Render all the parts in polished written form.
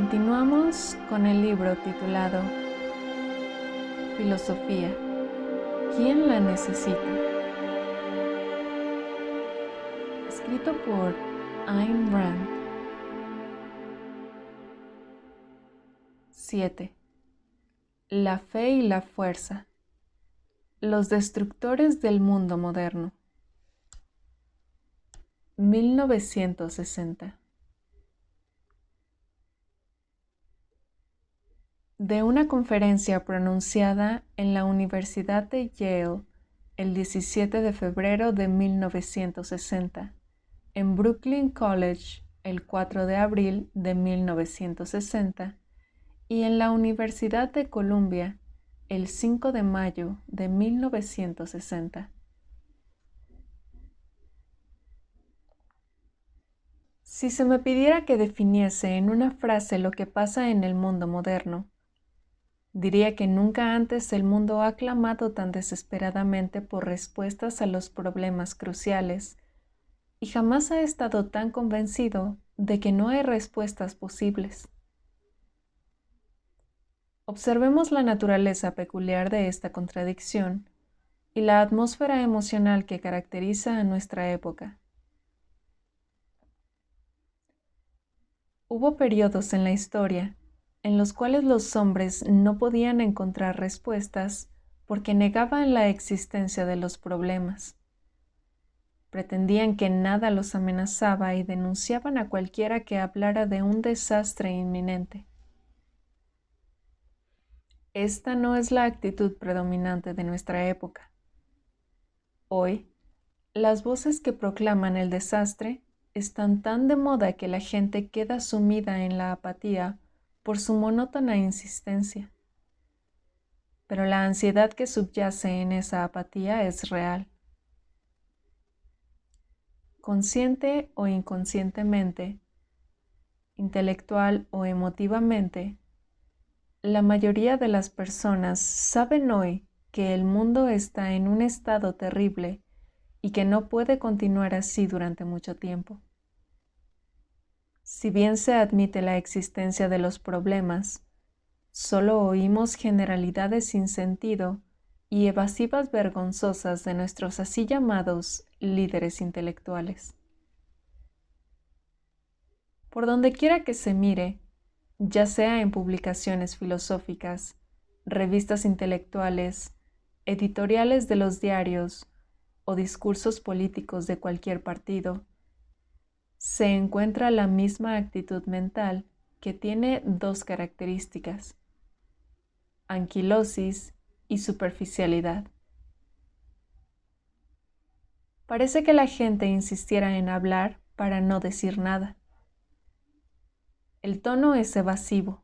Continuamos con el libro titulado Filosofía. ¿Quién la necesita? Escrito por Ayn Rand. 7. La fe y la fuerza. Los destructores del mundo moderno. 1960. De una conferencia pronunciada en la Universidad de Yale el 17 de febrero de 1960, en Brooklyn College el 4 de abril de 1960 y en la Universidad de Columbia el 5 de mayo de 1960. Si se me pidiera que definiese en una frase lo que pasa en el mundo moderno, diría que nunca antes el mundo ha clamado tan desesperadamente por respuestas a los problemas cruciales y jamás ha estado tan convencido de que no hay respuestas posibles. Observemos la naturaleza peculiar de esta contradicción y la atmósfera emocional que caracteriza a nuestra época. Hubo periodos en la historia en los cuales los hombres no podían encontrar respuestas porque negaban la existencia de los problemas. Pretendían que nada los amenazaba y denunciaban a cualquiera que hablara de un desastre inminente. Esta no es la actitud predominante de nuestra época. Hoy, las voces que proclaman el desastre están tan de moda que la gente queda sumida en la apatía por su monótona insistencia. Pero la ansiedad que subyace en esa apatía es real. Consciente o inconscientemente, intelectual o emotivamente, la mayoría de las personas saben hoy que el mundo está en un estado terrible y que no puede continuar así durante mucho tiempo. Si bien se admite la existencia de los problemas, solo oímos generalidades sin sentido y evasivas vergonzosas de nuestros así llamados líderes intelectuales. Por donde quiera que se mire, ya sea en publicaciones filosóficas, revistas intelectuales, editoriales de los diarios o discursos políticos de cualquier partido, se encuentra la misma actitud mental que tiene dos características: anquilosis y superficialidad. Parece que la gente insistiera en hablar para no decir nada. El tono es evasivo.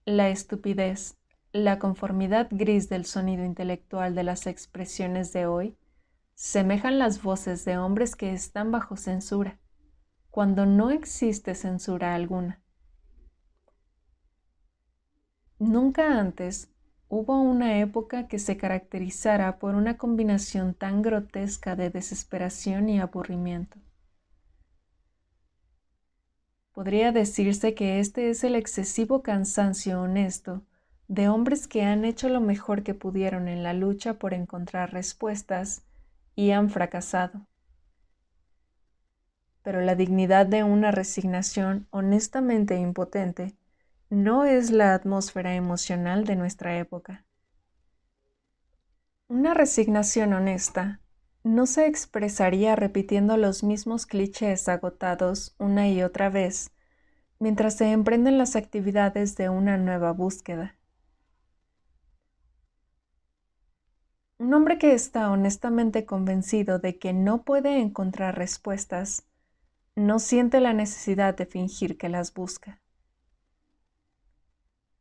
La estupidez, la conformidad gris del sonido intelectual de las expresiones de hoy semejan las voces de hombres que están bajo censura, cuando no existe censura alguna. Nunca antes hubo una época que se caracterizara por una combinación tan grotesca de desesperación y aburrimiento. Podría decirse que este es el excesivo cansancio honesto de hombres que han hecho lo mejor que pudieron en la lucha por encontrar respuestas y han fracasado. Pero la dignidad de una resignación honestamente impotente no es la atmósfera emocional de nuestra época. Una resignación honesta no se expresaría repitiendo los mismos clichés agotados una y otra vez mientras se emprenden las actividades de una nueva búsqueda. Un hombre que está honestamente convencido de que no puede encontrar respuestas no siente la necesidad de fingir que las busca.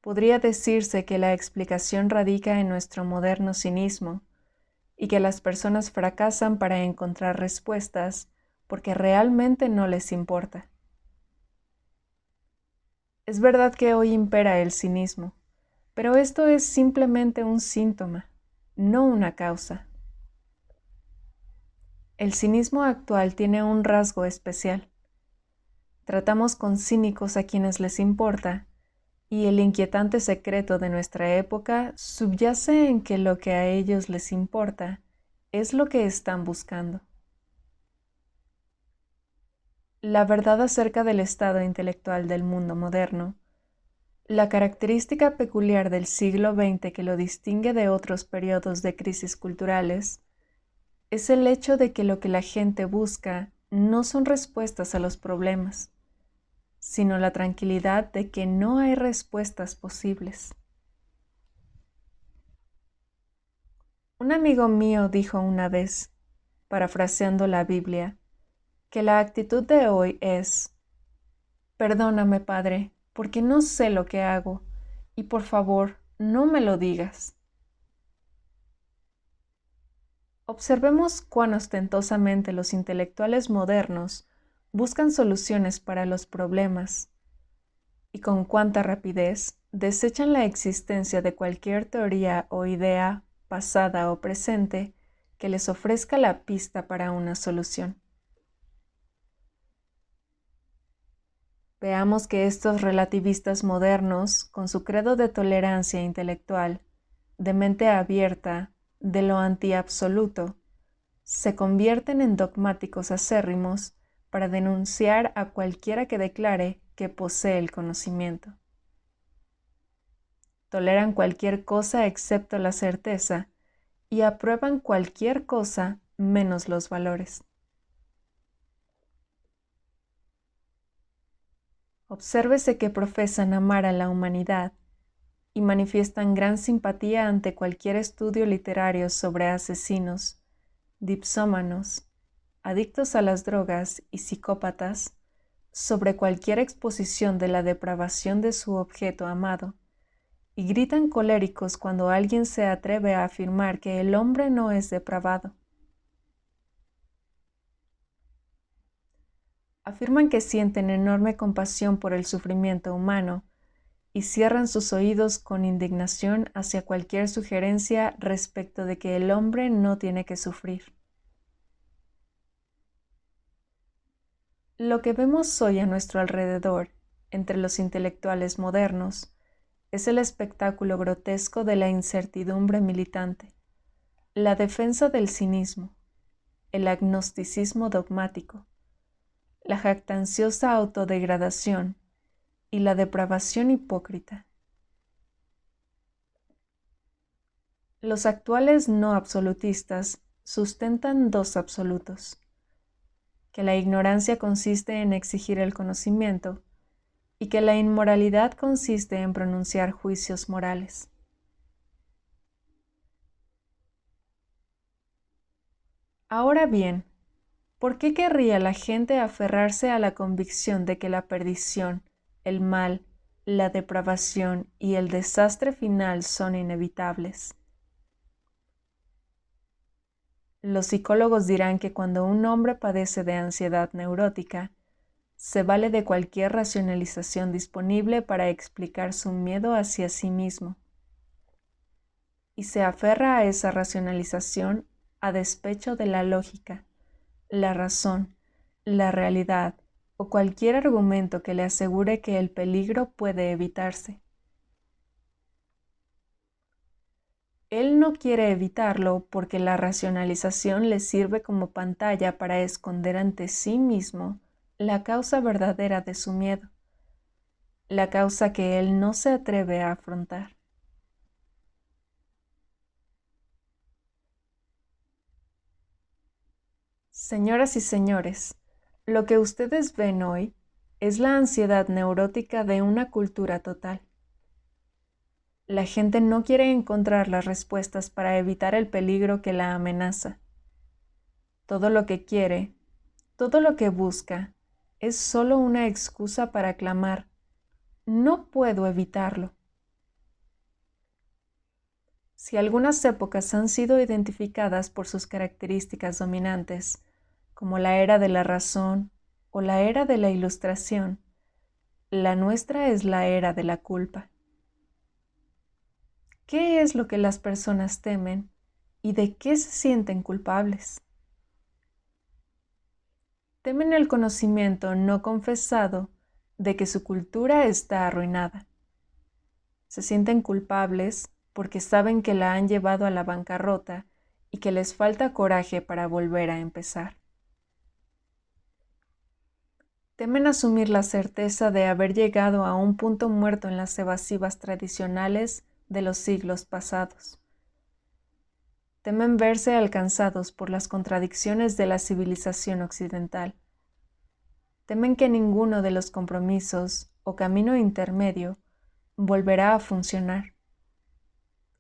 Podría decirse que la explicación radica en nuestro moderno cinismo y que las personas fracasan para encontrar respuestas porque realmente no les importa. Es verdad que hoy impera el cinismo, pero esto es simplemente un síntoma, no una causa. El cinismo actual tiene un rasgo especial. Tratamos con cínicos a quienes les importa Y el inquietante secreto de nuestra época subyace en que lo que a ellos les importa es lo que están buscando. La verdad acerca del estado intelectual del mundo moderno, la característica peculiar del siglo XX que lo distingue de otros periodos de crisis culturales, es el hecho de que lo que la gente busca no son respuestas a los problemas, sino la tranquilidad de que no hay respuestas posibles. Un amigo mío dijo una vez, parafraseando la Biblia, que la actitud de hoy es: perdóname, Padre, porque no sé lo que hago, y por favor, no me lo digas. Observemos cuán ostentosamente los intelectuales modernos buscan soluciones para los problemas, y con cuánta rapidez desechan la existencia de cualquier teoría o idea, pasada o presente, que les ofrezca la pista para una solución. Veamos que estos relativistas modernos, con su credo de tolerancia intelectual, de mente abierta, de lo antiabsoluto, se convierten en dogmáticos acérrimos para denunciar a cualquiera que declare que posee el conocimiento. Toleran cualquier cosa excepto la certeza y aprueban cualquier cosa menos los valores. Obsérvese que profesan amar a la humanidad y manifiestan gran simpatía ante cualquier estudio literario sobre asesinos, dipsómanos, adictos a las drogas y psicópatas, sobre cualquier exposición de la depravación de su objeto amado, y gritan coléricos cuando alguien se atreve a afirmar que el hombre no es depravado. Afirman que sienten enorme compasión por el sufrimiento humano y cierran sus oídos con indignación hacia cualquier sugerencia respecto de que el hombre no tiene que sufrir. Lo que vemos hoy a nuestro alrededor, entre los intelectuales modernos, es el espectáculo grotesco de la incertidumbre militante, la defensa del cinismo, el agnosticismo dogmático, la jactanciosa autodegradación y la depravación hipócrita. Los actuales no absolutistas sustentan dos absolutos: que la ignorancia consiste en exigir el conocimiento y que la inmoralidad consiste en pronunciar juicios morales. Ahora bien, ¿por qué querría la gente aferrarse a la convicción de que la perdición, el mal, la depravación y el desastre final son inevitables? Los psicólogos dirán que cuando un hombre padece de ansiedad neurótica, se vale de cualquier racionalización disponible para explicar su miedo hacia sí mismo, y se aferra a esa racionalización a despecho de la lógica, la razón, la realidad o cualquier argumento que le asegure que el peligro puede evitarse. Él no quiere evitarlo porque la racionalización le sirve como pantalla para esconder ante sí mismo la causa verdadera de su miedo, la causa que él no se atreve a afrontar. Señoras y señores, lo que ustedes ven hoy es la ansiedad neurótica de una cultura total. La gente no quiere encontrar las respuestas para evitar el peligro que la amenaza. Todo lo que quiere, todo lo que busca, es solo una excusa para clamar: no puedo evitarlo. Si algunas épocas han sido identificadas por sus características dominantes, como la era de la razón o la era de la ilustración, la nuestra es la era de la culpa. ¿Qué es lo que las personas temen y de qué se sienten culpables? Temen el conocimiento no confesado de que su cultura está arruinada. Se sienten culpables porque saben que la han llevado a la bancarrota y que les falta coraje para volver a empezar. Temen asumir la certeza de haber llegado a un punto muerto en las evasivas tradicionales de los siglos pasados. Temen verse alcanzados por las contradicciones de la civilización occidental. Temen que ninguno de los compromisos o camino intermedio volverá a funcionar,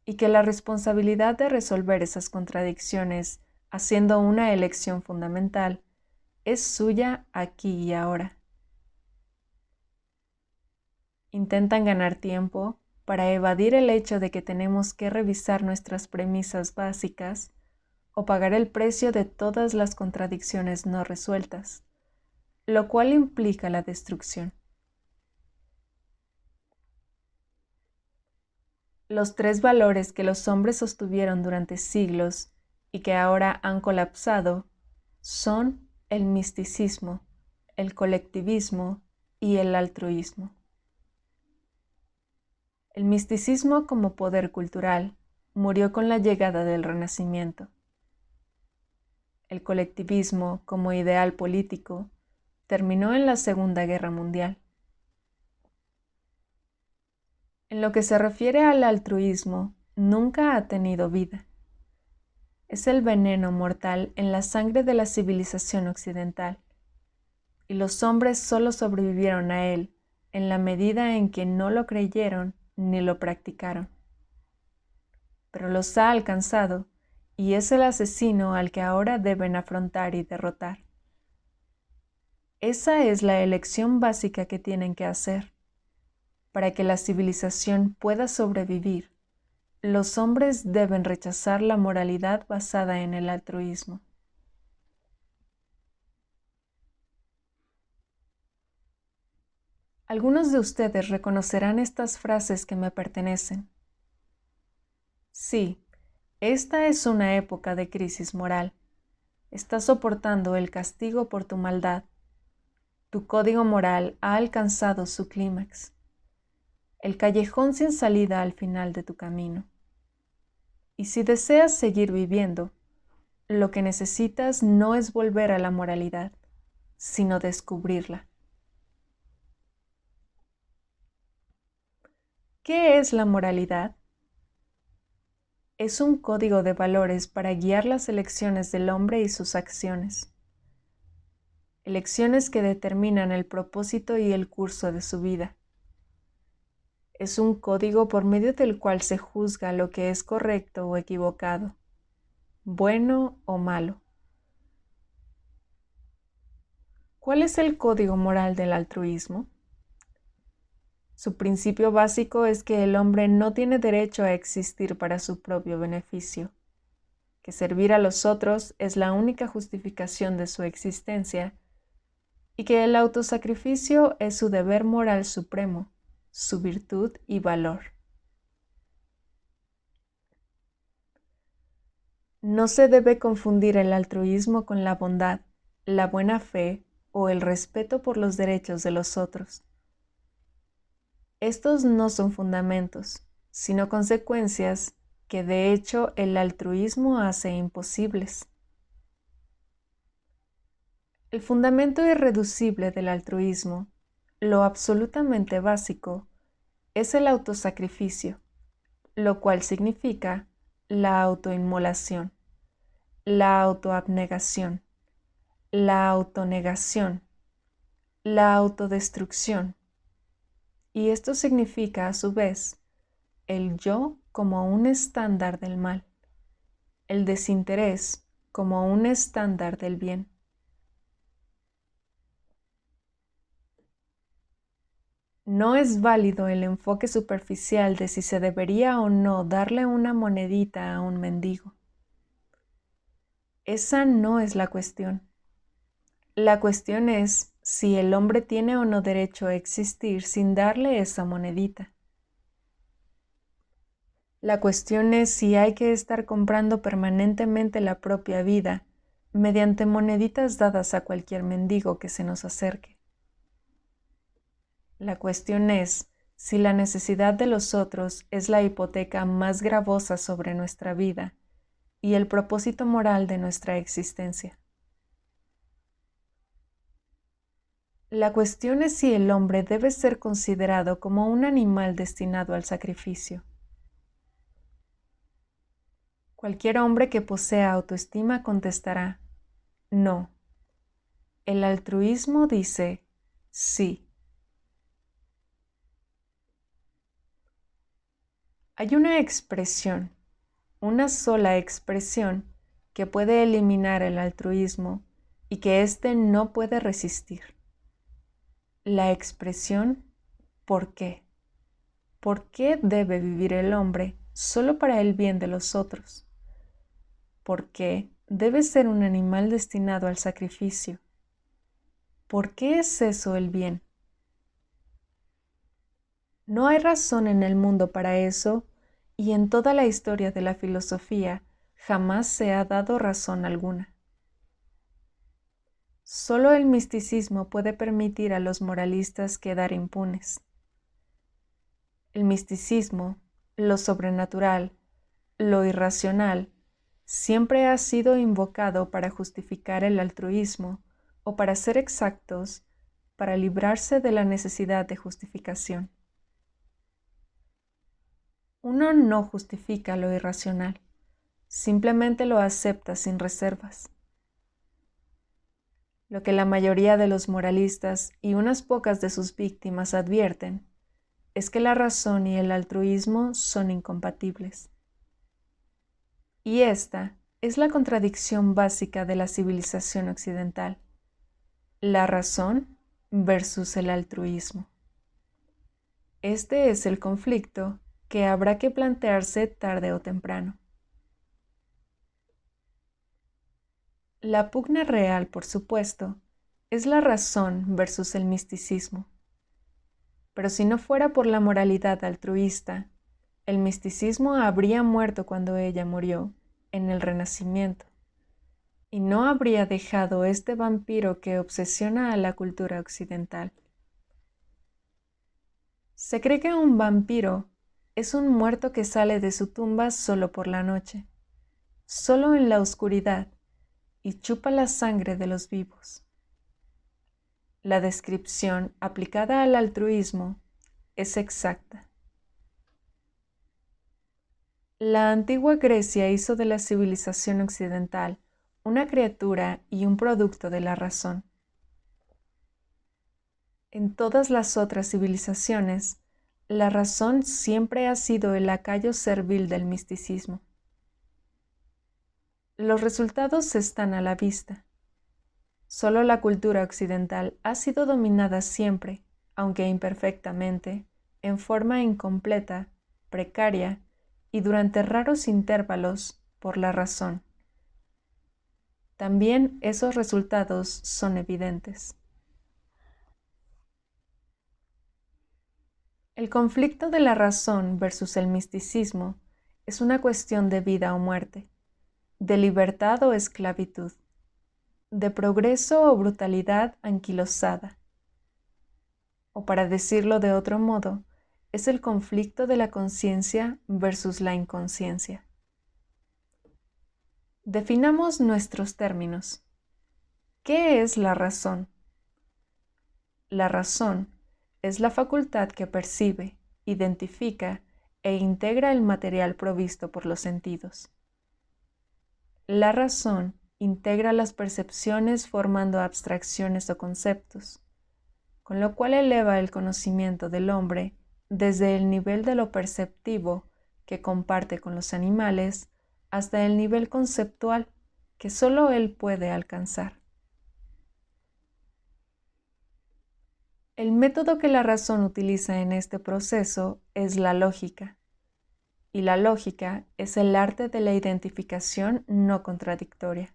y que la responsabilidad de resolver esas contradicciones haciendo una elección fundamental es suya aquí y ahora. Intentan ganar tiempo para evadir el hecho de que tenemos que revisar nuestras premisas básicas o pagar el precio de todas las contradicciones no resueltas, lo cual implica la destrucción. Los tres valores que los hombres sostuvieron durante siglos y que ahora han colapsado son el misticismo, el colectivismo y el altruismo. El misticismo como poder cultural murió con la llegada del Renacimiento. El colectivismo como ideal político terminó en la Segunda Guerra Mundial. En lo que se refiere al altruismo, nunca ha tenido vida. Es el veneno mortal en la sangre de la civilización occidental, y los hombres solo sobrevivieron a él en la medida en que no lo creyeron ni lo practicaron. Pero los ha alcanzado y es el asesino al que ahora deben afrontar y derrotar. Esa es la elección básica que tienen que hacer. Para que la civilización pueda sobrevivir, los hombres deben rechazar la moralidad basada en el altruismo. Algunos de ustedes reconocerán estas frases que me pertenecen. Sí, esta es una época de crisis moral. Estás soportando el castigo por tu maldad. Tu código moral ha alcanzado su clímax. El callejón sin salida al final de tu camino. Y si deseas seguir viviendo, lo que necesitas no es volver a la moralidad, sino descubrirla. ¿Qué es la moralidad? Es un código de valores para guiar las elecciones del hombre y sus acciones. Elecciones que determinan el propósito y el curso de su vida. Es un código por medio del cual se juzga lo que es correcto o equivocado, bueno o malo. ¿Cuál es el código moral del altruismo? Su principio básico es que el hombre no tiene derecho a existir para su propio beneficio, que servir a los otros es la única justificación de su existencia y que el autosacrificio es su deber moral supremo, su virtud y valor. No se debe confundir el altruismo con la bondad, la buena fe o el respeto por los derechos de los otros. Estos no son fundamentos, sino consecuencias que de hecho el altruismo hace imposibles. El fundamento irreducible del altruismo, lo absolutamente básico, es el autosacrificio, lo cual significa la autoinmolación, la autoabnegación, la autonegación, la autodestrucción. Y esto significa, a su vez, el yo como un estándar del mal, el desinterés como un estándar del bien. No es válido el enfoque superficial de si se debería o no darle una monedita a un mendigo. Esa no es la cuestión. La cuestión es si el hombre tiene o no derecho a existir sin darle esa monedita. La cuestión es si hay que estar comprando permanentemente la propia vida mediante moneditas dadas a cualquier mendigo que se nos acerque. La cuestión es si la necesidad de los otros es la hipoteca más gravosa sobre nuestra vida y el propósito moral de nuestra existencia? La cuestión es si el hombre debe ser considerado como un animal destinado al sacrificio. Cualquier hombre que posea autoestima contestará, no. El altruismo dice, sí. Hay una expresión, una sola expresión, que puede eliminar el altruismo y que éste no puede resistir. La expresión ¿por qué? ¿Por qué debe vivir el hombre solo para el bien de los otros? ¿Por qué debe ser un animal destinado al sacrificio? ¿Por qué es eso el bien? No hay razón en el mundo para eso, y en toda la historia de la filosofía jamás se ha dado razón alguna. Solo el misticismo puede permitir a los moralistas quedar impunes. El misticismo, lo sobrenatural, lo irracional, siempre ha sido invocado para justificar el altruismo, o para ser exactos, para librarse de la necesidad de justificación. Uno no justifica lo irracional, simplemente lo acepta sin reservas. Lo que la mayoría de los moralistas y unas pocas de sus víctimas advierten es que la razón y el altruismo son incompatibles. Y esta es la contradicción básica de la civilización occidental: la razón versus el altruismo. Este es el conflicto que habrá que plantearse tarde o temprano. La pugna real, por supuesto, es la razón versus el misticismo. Pero si no fuera por la moralidad altruista, el misticismo habría muerto cuando ella murió, en el Renacimiento, y no habría dejado este vampiro que obsesiona a la cultura occidental. Se cree que un vampiro es un muerto que sale de su tumba solo por la noche, solo en la oscuridad, y chupa la sangre de los vivos. La descripción aplicada al altruismo es exacta. La antigua Grecia hizo de la civilización occidental una criatura y un producto de la razón. En todas las otras civilizaciones, la razón siempre ha sido el lacayo servil del misticismo. Los resultados están a la vista. Solo la cultura occidental ha sido dominada siempre, aunque imperfectamente, en forma incompleta, precaria y durante raros intervalos, por la razón. También esos resultados son evidentes. El conflicto de la razón versus el misticismo es una cuestión de vida o muerte, de libertad o esclavitud, de progreso o brutalidad anquilosada. O para decirlo de otro modo, es el conflicto de la conciencia versus la inconsciencia. Definamos nuestros términos. ¿Qué es la razón? La razón es la facultad que percibe, identifica e integra el material provisto por los sentidos. La razón integra las percepciones formando abstracciones o conceptos, con lo cual eleva el conocimiento del hombre desde el nivel de lo perceptivo que comparte con los animales hasta el nivel conceptual que solo él puede alcanzar. El método que la razón utiliza en este proceso es la lógica, y la lógica es el arte de la identificación no contradictoria.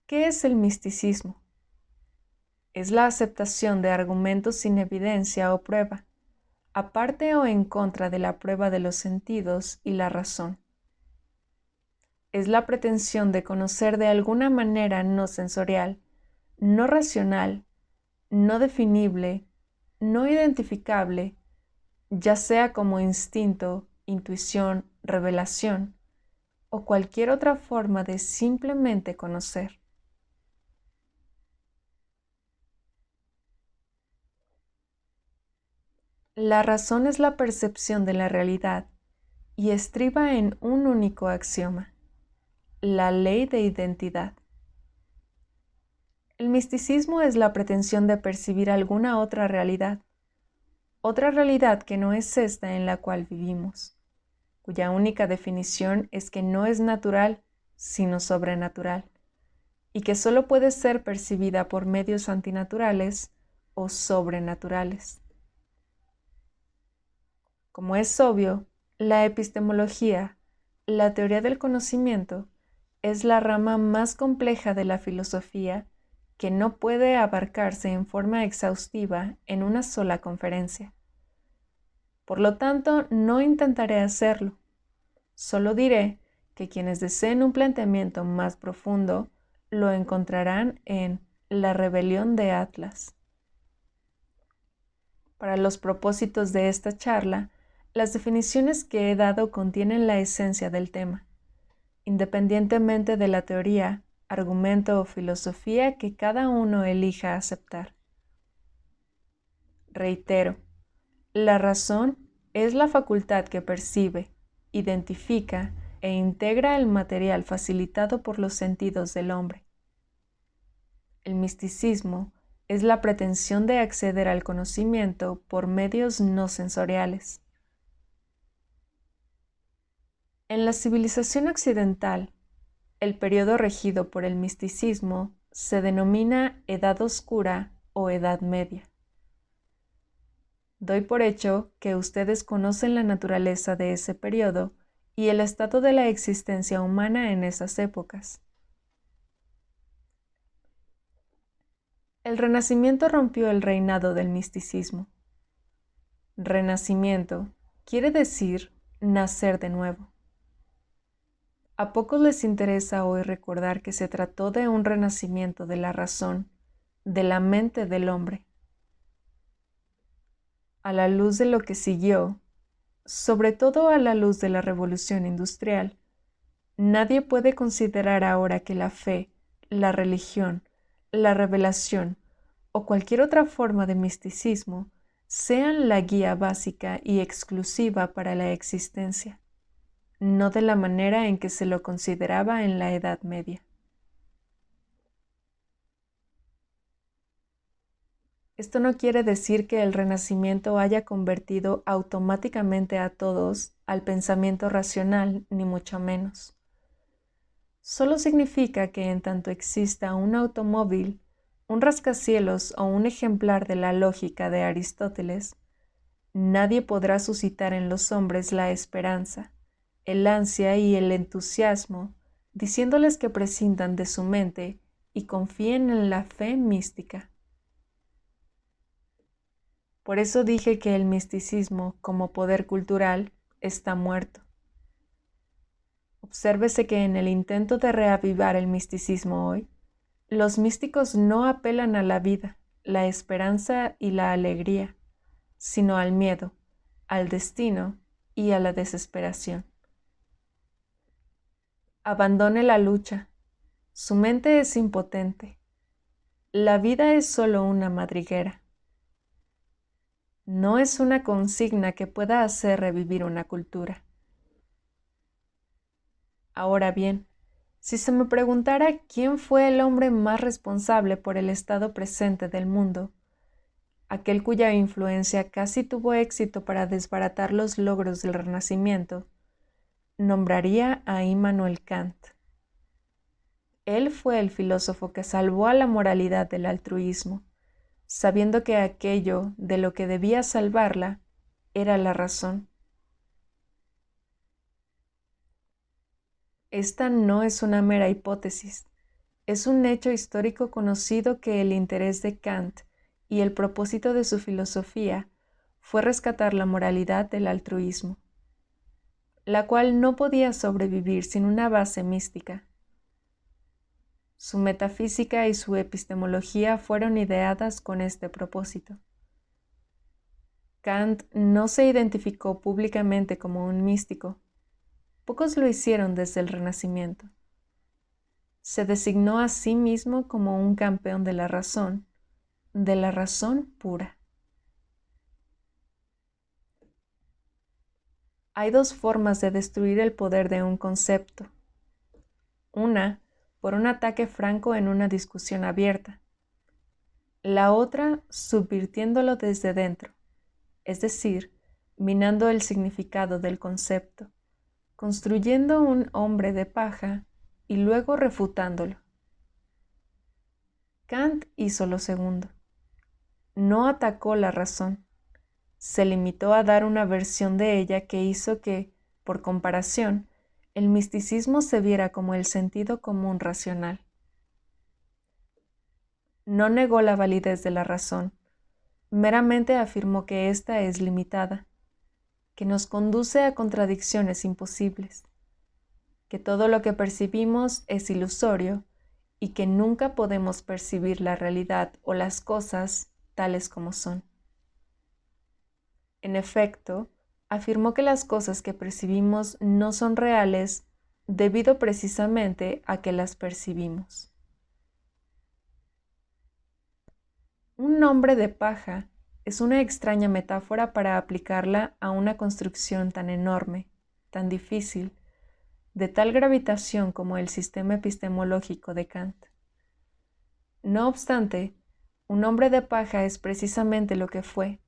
¿Qué es el misticismo? Es la aceptación de argumentos sin evidencia o prueba, aparte o en contra de la prueba de los sentidos y la razón. Es la pretensión de conocer de alguna manera no sensorial, no racional, no definible, no identificable, ya sea como instinto, intuición, revelación o cualquier otra forma de simplemente conocer. La razón es la percepción de la realidad y estriba en un único axioma: la ley de identidad. El misticismo es la pretensión de percibir alguna otra realidad que no es esta en la cual vivimos, cuya única definición es que no es natural, sino sobrenatural, y que solo puede ser percibida por medios antinaturales o sobrenaturales. Como es obvio, la epistemología, la teoría del conocimiento, es la rama más compleja de la filosofía que no puede abarcarse en forma exhaustiva en una sola conferencia. Por lo tanto, no intentaré hacerlo. Solo diré que quienes deseen un planteamiento más profundo lo encontrarán en La rebelión de Atlas. Para los propósitos de esta charla, las definiciones que he dado contienen la esencia del tema, independientemente de la teoría, argumento o filosofía que cada uno elija aceptar. Reitero, la razón es la facultad que percibe, identifica e integra el material facilitado por los sentidos del hombre. El misticismo es la pretensión de acceder al conocimiento por medios no sensoriales. En la civilización occidental, el periodo regido por el misticismo se denomina Edad Oscura o Edad Media. Doy por hecho que ustedes conocen la naturaleza de ese periodo y el estado de la existencia humana en esas épocas. El Renacimiento rompió el reinado del misticismo. Renacimiento quiere decir nacer de nuevo. ¿A pocos les interesa hoy recordar que se trató de un renacimiento de la razón, de la mente del hombre? A la luz de lo que siguió, sobre todo a la luz de la Revolución Industrial, nadie puede considerar ahora que la fe, la religión, la revelación o cualquier otra forma de misticismo sean la guía básica y exclusiva para la existencia, no de la manera en que se lo consideraba en la Edad Media. Esto no quiere decir que el Renacimiento haya convertido automáticamente a todos al pensamiento racional, ni mucho menos. Solo significa que en tanto exista un automóvil, un rascacielos o un ejemplar de la lógica de Aristóteles, nadie podrá suscitar en los hombres la esperanza, el ansia y el entusiasmo, diciéndoles que prescindan de su mente y confíen en la fe mística. Por eso dije que el misticismo, como poder cultural, está muerto. Obsérvese que en el intento de reavivar el misticismo hoy, los místicos no apelan a la vida, la esperanza y la alegría, sino al miedo, al destino y a la desesperación. Abandone la lucha. Su mente es impotente. La vida es solo una madriguera. No es una consigna que pueda hacer revivir una cultura. Ahora bien, si se me preguntara quién fue el hombre más responsable por el estado presente del mundo, aquel cuya influencia casi tuvo éxito para desbaratar los logros del Renacimiento, nombraría a Immanuel Kant. Él fue el filósofo que salvó a la moralidad del altruismo, sabiendo que aquello de lo que debía salvarla era la razón. Esta no es una mera hipótesis, es un hecho histórico conocido que el interés de Kant y el propósito de su filosofía fue rescatar la moralidad del altruismo, la cual no podía sobrevivir sin una base mística. Su metafísica y su epistemología fueron ideadas con este propósito. Kant no se identificó públicamente como un místico. Pocos lo hicieron desde el Renacimiento. Se designó a sí mismo como un campeón de la razón pura. Hay dos formas de destruir el poder de un concepto. Una, por un ataque franco en una discusión abierta. La otra, subvirtiéndolo desde dentro, es decir, minando el significado del concepto, construyendo un hombre de paja y luego refutándolo. Kant hizo lo segundo. No atacó la razón. Se limitó a dar una versión de ella que hizo que, por comparación, el misticismo se viera como el sentido común racional. No negó la validez de la razón, meramente afirmó que ésta es limitada, que nos conduce a contradicciones imposibles, que todo lo que percibimos es ilusorio y que nunca podemos percibir la realidad o las cosas tales como son. En efecto, afirmó que las cosas que percibimos no son reales debido precisamente a que las percibimos. Un hombre de paja es una extraña metáfora para aplicarla a una construcción tan enorme, tan difícil, de tal gravitación como el sistema epistemológico de Kant. No obstante, un hombre de paja es precisamente lo que fue,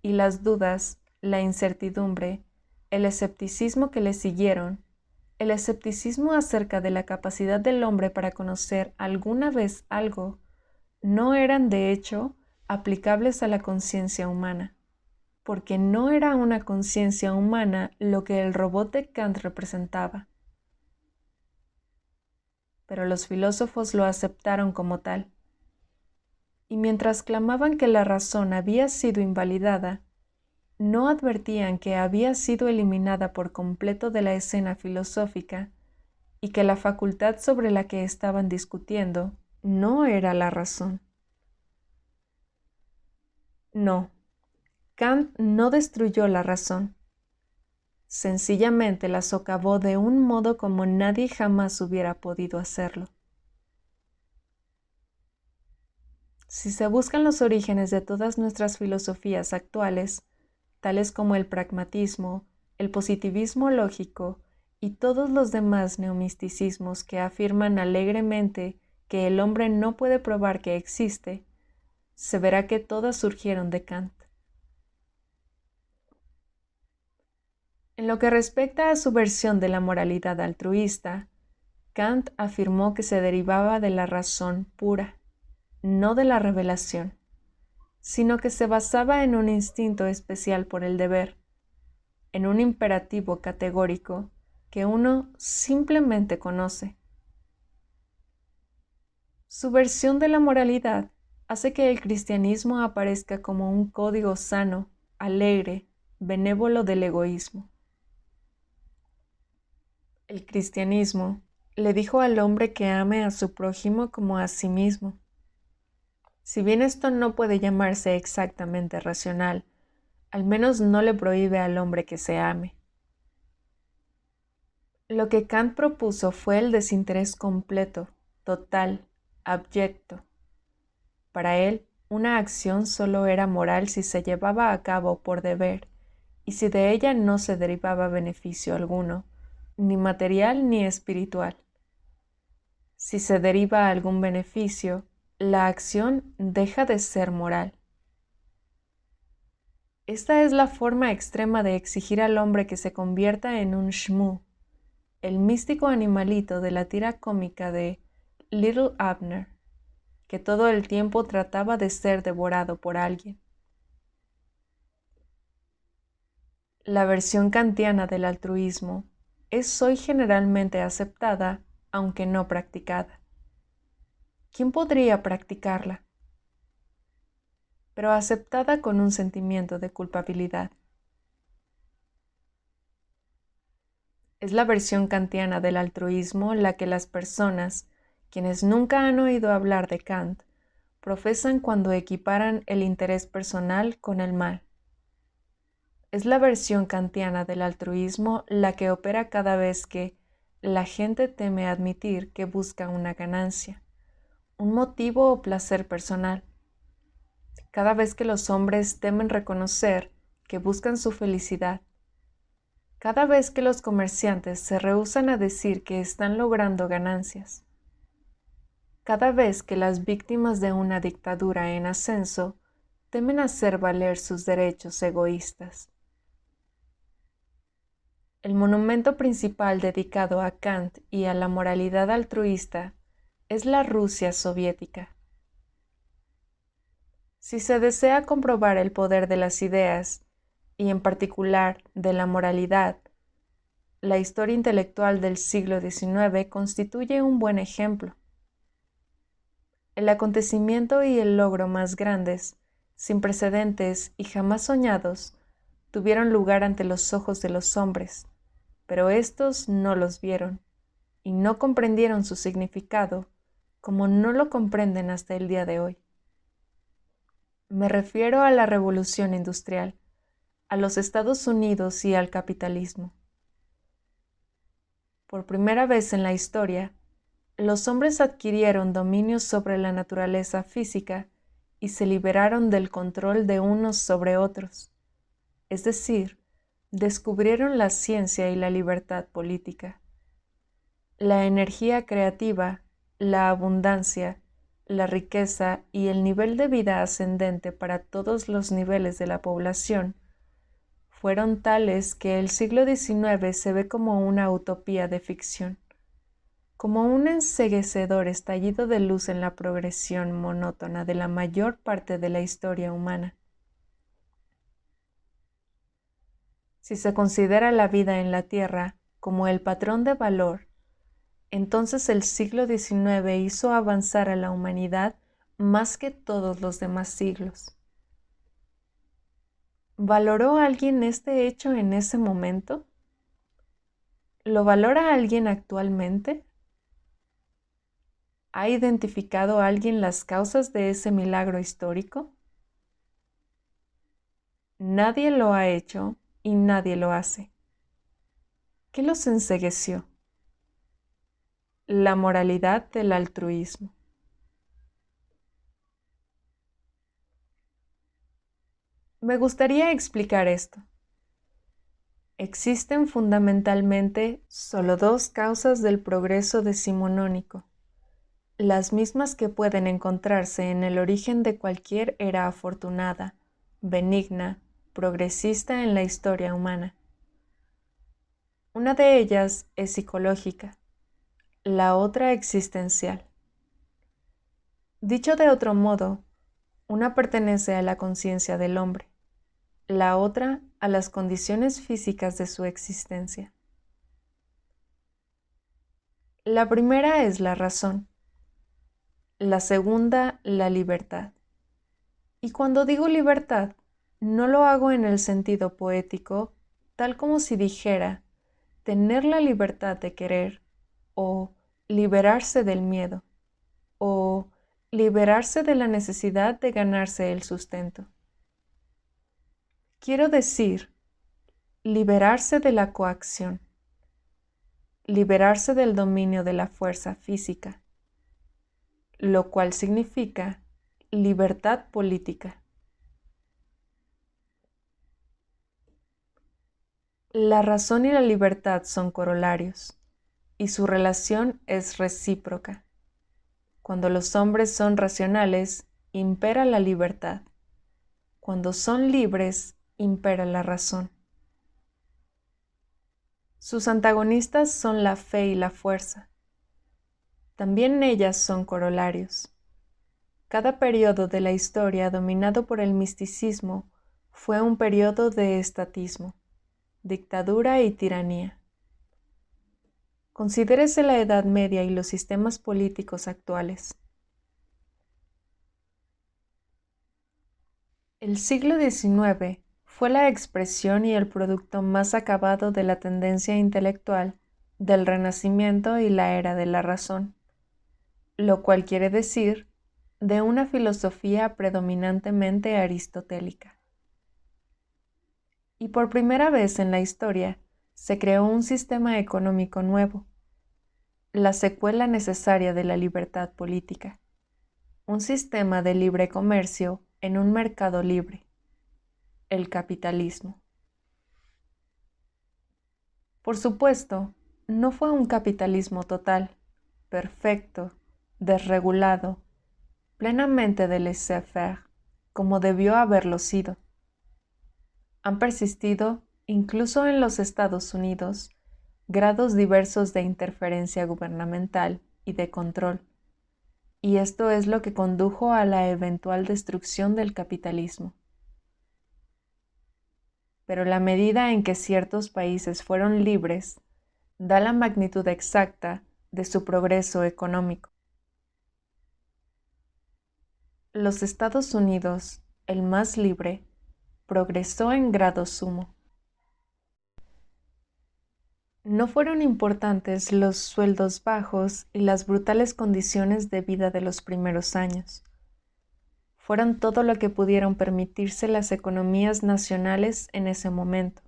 y las dudas, la incertidumbre, el escepticismo que le siguieron, el escepticismo acerca de la capacidad del hombre para conocer alguna vez algo, no eran de hecho aplicables a la conciencia humana, porque no era una conciencia humana lo que el robot de Kant representaba. Pero los filósofos lo aceptaron como tal. Y mientras clamaban que la razón había sido invalidada, no advertían que había sido eliminada por completo de la escena filosófica y que la facultad sobre la que estaban discutiendo no era la razón. No, Kant no destruyó la razón. Sencillamente la socavó de un modo como nadie jamás hubiera podido hacerlo. Si se buscan los orígenes de todas nuestras filosofías actuales, tales como el pragmatismo, el positivismo lógico y todos los demás neomisticismos que afirman alegremente que el hombre no puede probar que existe, se verá que todas surgieron de Kant. En lo que respecta a su versión de la moralidad altruista, Kant afirmó que se derivaba de la razón pura, no de la revelación, sino que se basaba en un instinto especial por el deber, en un imperativo categórico que uno simplemente conoce. Su versión de la moralidad hace que el cristianismo aparezca como un código sano, alegre, benévolo del egoísmo. El cristianismo le dijo al hombre que ame a su prójimo como a sí mismo. Si bien esto no puede llamarse exactamente racional, al menos no le prohíbe al hombre que se ame. Lo que Kant propuso fue el desinterés completo, total, abyecto. Para él, una acción solo era moral si se llevaba a cabo por deber y si de ella no se derivaba beneficio alguno, ni material ni espiritual. Si se deriva algún beneficio, la acción deja de ser moral. Esta es la forma extrema de exigir al hombre que se convierta en un shmoo, el místico animalito de la tira cómica de Little Abner, que todo el tiempo trataba de ser devorado por alguien. La versión kantiana del altruismo es hoy generalmente aceptada, aunque no practicada. ¿Quién podría practicarla? Pero aceptada con un sentimiento de culpabilidad. Es la versión kantiana del altruismo la que las personas, quienes nunca han oído hablar de Kant, profesan cuando equiparan el interés personal con el mal. Es la versión kantiana del altruismo la que opera cada vez que la gente teme admitir que busca una ganancia, un motivo o placer personal. Cada vez que los hombres temen reconocer que buscan su felicidad. Cada vez que los comerciantes se rehúsan a decir que están logrando ganancias. Cada vez que las víctimas de una dictadura en ascenso temen hacer valer sus derechos egoístas. El monumento principal dedicado a Kant y a la moralidad altruista es la Rusia soviética. Si se desea comprobar el poder de las ideas, y en particular de la moralidad, la historia intelectual del siglo XIX constituye un buen ejemplo. El acontecimiento y el logro más grandes, sin precedentes y jamás soñados, tuvieron lugar ante los ojos de los hombres, pero éstos no los vieron y no comprendieron su significado como no lo comprenden hasta el día de hoy. Me refiero a la revolución industrial, a los Estados Unidos y al capitalismo. Por primera vez en la historia, los hombres adquirieron dominio sobre la naturaleza física y se liberaron del control de unos sobre otros, es decir, descubrieron la ciencia y la libertad política. La energía creativa, la abundancia, la riqueza y el nivel de vida ascendente para todos los niveles de la población fueron tales que el siglo XIX se ve como una utopía de ficción, como un enceguecedor estallido de luz en la progresión monótona de la mayor parte de la historia humana. Si se considera la vida en la Tierra como el patrón de valor, entonces el siglo XIX hizo avanzar a la humanidad más que todos los demás siglos. ¿Valoró alguien este hecho en ese momento? ¿Lo valora alguien actualmente? ¿Ha identificado alguien las causas de ese milagro histórico? Nadie lo ha hecho y nadie lo hace. ¿Qué los encegueció? La moralidad del altruismo. Me gustaría explicar esto. Existen fundamentalmente solo dos causas del progreso decimonónico, las mismas que pueden encontrarse en el origen de cualquier era afortunada, benigna, progresista en la historia humana. Una de ellas es psicológica, la otra existencial. Dicho de otro modo, una pertenece a la conciencia del hombre, la otra a las condiciones físicas de su existencia. La primera es la razón, la segunda la libertad. Y cuando digo libertad, no lo hago en el sentido poético, tal como si dijera tener la libertad de querer, o liberarse del miedo, o liberarse de la necesidad de ganarse el sustento. Quiero decir, liberarse de la coacción, liberarse del dominio de la fuerza física, lo cual significa libertad política. La razón y la libertad son corolarios, y su relación es recíproca. Cuando los hombres son racionales, impera la libertad. Cuando son libres, impera la razón. Sus antagonistas son la fe y la fuerza. También ellas son corolarios. Cada periodo de la historia dominado por el misticismo fue un periodo de estatismo, dictadura y tiranía. Considérese la Edad Media y los sistemas políticos actuales. El siglo XIX fue la expresión y el producto más acabado de la tendencia intelectual del Renacimiento y la era de la razón, lo cual quiere decir de una filosofía predominantemente aristotélica. Y por primera vez en la historia se creó un sistema económico nuevo, la secuela necesaria de la libertad política, un sistema de libre comercio en un mercado libre, el capitalismo. Por supuesto, no fue un capitalismo total, perfecto, desregulado, plenamente de laissez-faire, como debió haberlo sido. Han persistido, incluso en los Estados Unidos, grados diversos de interferencia gubernamental y de control, y esto es lo que condujo a la eventual destrucción del capitalismo. Pero la medida en que ciertos países fueron libres da la magnitud exacta de su progreso económico. Los Estados Unidos, el más libre, progresó en grado sumo. No fueron importantes los sueldos bajos y las brutales condiciones de vida de los primeros años. Fueron todo lo que pudieron permitirse las economías nacionales en ese momento.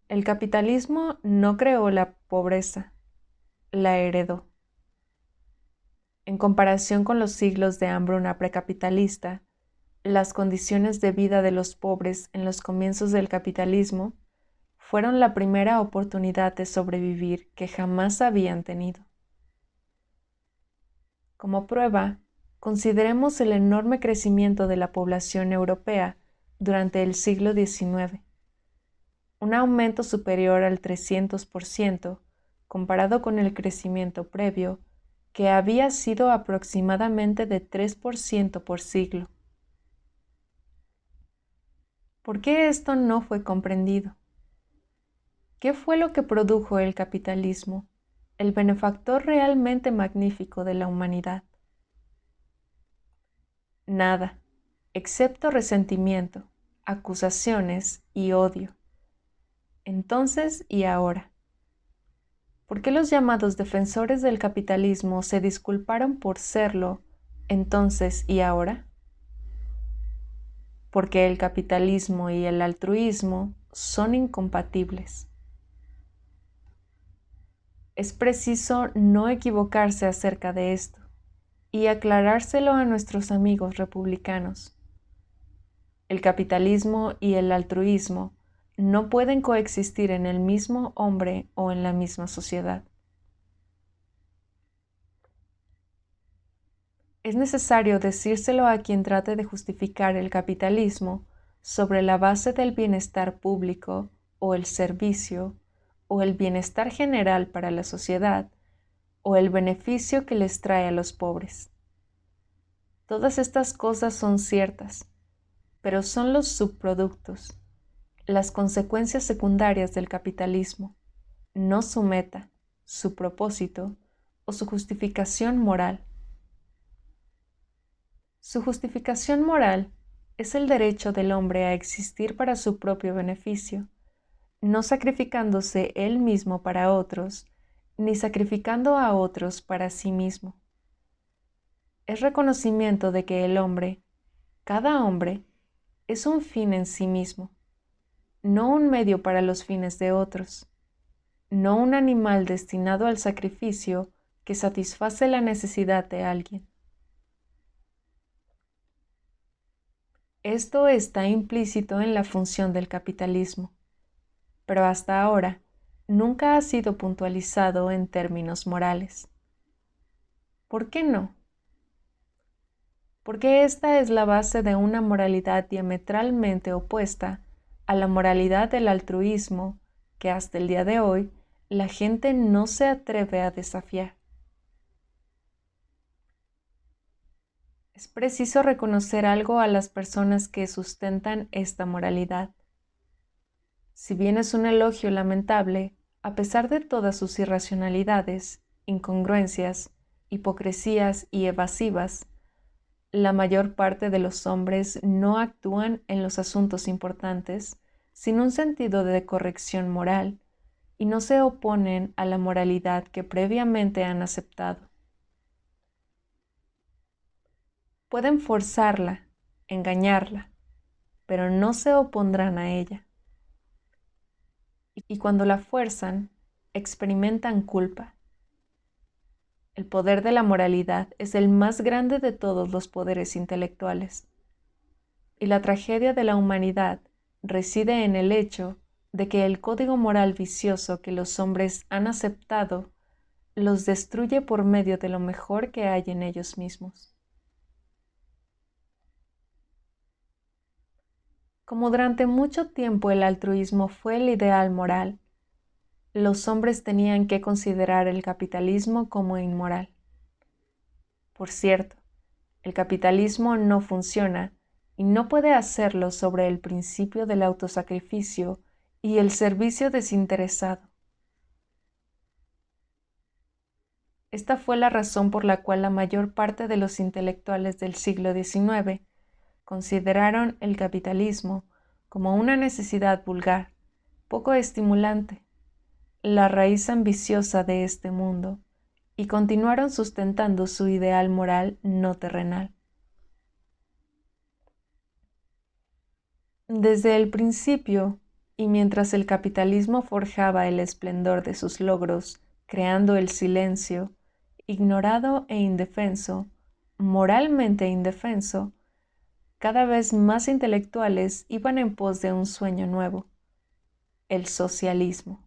El capitalismo no creó la pobreza, la heredó. En comparación con los siglos de hambruna precapitalista, las condiciones de vida de los pobres en los comienzos del capitalismo fueron la primera oportunidad de sobrevivir que jamás habían tenido. Como prueba, consideremos el enorme crecimiento de la población europea durante el siglo XIX, un aumento superior al 300% comparado con el crecimiento previo, que había sido aproximadamente de 3% por siglo. ¿Por qué esto no fue comprendido? ¿Qué fue lo que produjo el capitalismo, el benefactor realmente magnífico de la humanidad? Nada, excepto resentimiento, acusaciones y odio. Entonces y ahora. ¿Por qué los llamados defensores del capitalismo se disculparon por serlo entonces y ahora? Porque el capitalismo y el altruismo son incompatibles. Es preciso no equivocarse acerca de esto y aclarárselo a nuestros amigos republicanos. El capitalismo y el altruismo no pueden coexistir en el mismo hombre o en la misma sociedad. Es necesario decírselo a quien trate de justificar el capitalismo sobre la base del bienestar público o el servicio o el bienestar general para la sociedad o el beneficio que les trae a los pobres. Todas estas cosas son ciertas, pero son los subproductos, las consecuencias secundarias del capitalismo, no su meta, su propósito o su justificación moral. Su justificación moral es el derecho del hombre a existir para su propio beneficio, no sacrificándose él mismo para otros, ni sacrificando a otros para sí mismo. Es reconocimiento de que el hombre, cada hombre, es un fin en sí mismo, no un medio para los fines de otros, no un animal destinado al sacrificio que satisface la necesidad de alguien. Esto está implícito en la función del capitalismo, pero hasta ahora nunca ha sido puntualizado en términos morales. ¿Por qué no? Porque esta es la base de una moralidad diametralmente opuesta a la moralidad del altruismo que hasta el día de hoy la gente no se atreve a desafiar. Es preciso reconocer algo a las personas que sustentan esta moralidad. Si bien es un elogio lamentable, a pesar de todas sus irracionalidades, incongruencias, hipocresías y evasivas, la mayor parte de los hombres no actúan en los asuntos importantes sin un sentido de corrección moral y no se oponen a la moralidad que previamente han aceptado. Pueden forzarla, engañarla, pero no se opondrán a ella. Y cuando la fuerzan, experimentan culpa. El poder de la moralidad es el más grande de todos los poderes intelectuales. Y la tragedia de la humanidad reside en el hecho de que el código moral vicioso que los hombres han aceptado los destruye por medio de lo mejor que hay en ellos mismos. Como durante mucho tiempo el altruismo fue el ideal moral, los hombres tenían que considerar el capitalismo como inmoral. Por cierto, el capitalismo no funciona y no puede hacerlo sobre el principio del autosacrificio y el servicio desinteresado. Esta fue la razón por la cual la mayor parte de los intelectuales del siglo XIX consideraron el capitalismo como una necesidad vulgar, poco estimulante, la raíz ambiciosa de este mundo, y continuaron sustentando su ideal moral no terrenal. Desde el principio, y mientras el capitalismo forjaba el esplendor de sus logros, creando el silencio, ignorado e indefenso, moralmente indefenso, cada vez más intelectuales iban en pos de un sueño nuevo, el socialismo.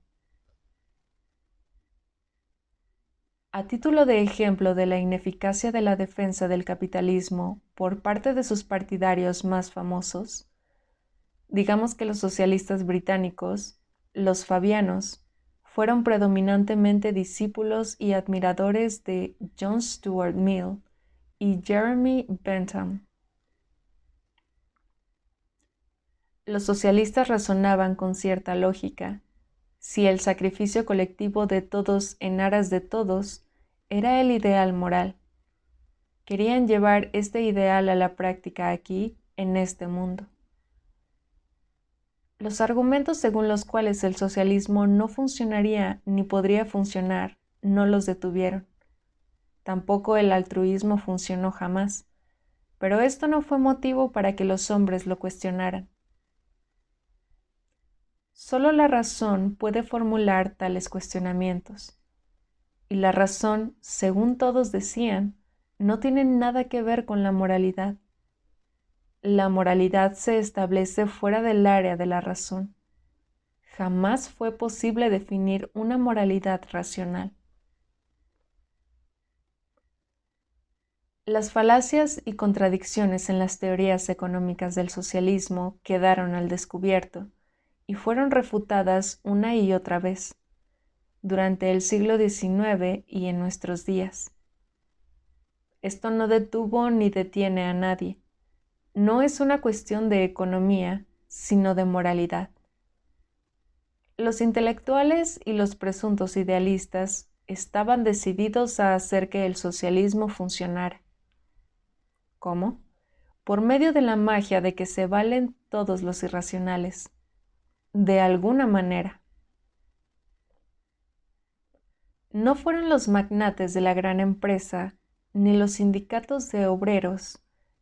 A título de ejemplo de la ineficacia de la defensa del capitalismo por parte de sus partidarios más famosos, digamos que los socialistas británicos, los fabianos, fueron predominantemente discípulos y admiradores de John Stuart Mill y Jeremy Bentham. Los socialistas razonaban con cierta lógica. Si el sacrificio colectivo de todos en aras de todos era el ideal moral, querían llevar este ideal a la práctica aquí, en este mundo. Los argumentos según los cuales el socialismo no funcionaría ni podría funcionar no los detuvieron. Tampoco el altruismo funcionó jamás, pero esto no fue motivo para que los hombres lo cuestionaran. Solo la razón puede formular tales cuestionamientos, y la razón, según todos decían, no tiene nada que ver con la moralidad. La moralidad se establece fuera del área de la razón. Jamás fue posible definir una moralidad racional. Las falacias y contradicciones en las teorías económicas del socialismo quedaron al descubierto y fueron refutadas una y otra vez, durante el siglo XIX y en nuestros días. Esto no detuvo ni detiene a nadie. No es una cuestión de economía, sino de moralidad. Los intelectuales y los presuntos idealistas estaban decididos a hacer que el socialismo funcionara. ¿Cómo? Por medio de la magia de que se valen todos los irracionales. De alguna manera. No fueron los magnates de la gran empresa, ni los sindicatos de obreros,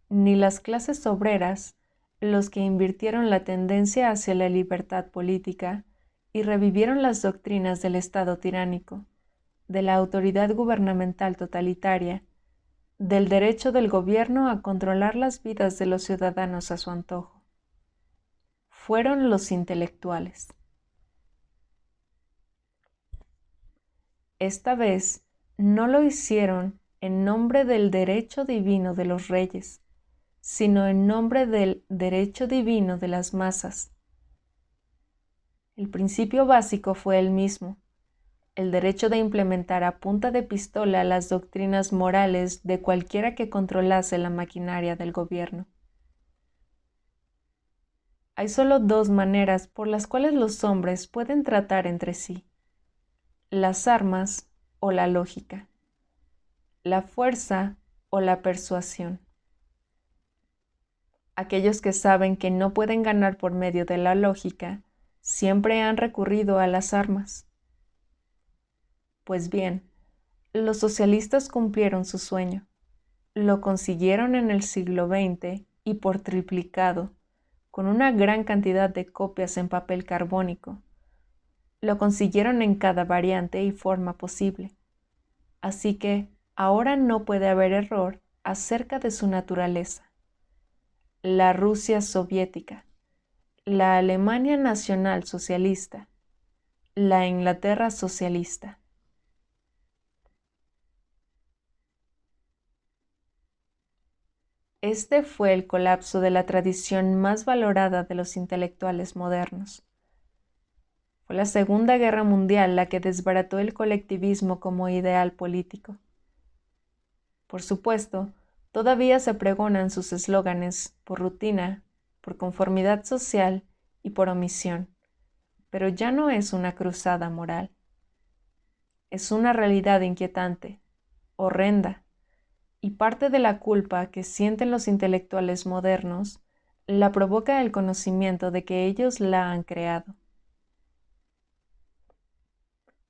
ni las clases obreras los que invirtieron la tendencia hacia la libertad política y revivieron las doctrinas del Estado tiránico, de la autoridad gubernamental totalitaria, del derecho del gobierno a controlar las vidas de los ciudadanos a su antojo. Fueron los intelectuales. Esta vez no lo hicieron en nombre del derecho divino de los reyes, sino en nombre del derecho divino de las masas. El principio básico fue el mismo, el derecho de implementar a punta de pistola las doctrinas morales de cualquiera que controlase la maquinaria del gobierno. Hay solo dos maneras por las cuales los hombres pueden tratar entre sí: las armas o la lógica, la fuerza o la persuasión. Aquellos que saben que no pueden ganar por medio de la lógica siempre han recurrido a las armas. Pues bien, los socialistas cumplieron su sueño. Lo consiguieron en el siglo XX y por triplicado, con una gran cantidad de copias en papel carbónico. Lo consiguieron en cada variante y forma posible. Así que ahora no puede haber error acerca de su naturaleza. La Rusia soviética, la Alemania nacional socialista, la Inglaterra socialista. Este fue el colapso de la tradición más valorada de los intelectuales modernos. Fue la Segunda Guerra Mundial la que desbarató el colectivismo como ideal político. Por supuesto, todavía se pregonan sus eslóganes por rutina, por conformidad social y por omisión, pero ya no es una cruzada moral. Es una realidad inquietante, horrenda, y parte de la culpa que sienten los intelectuales modernos la provoca el conocimiento de que ellos la han creado.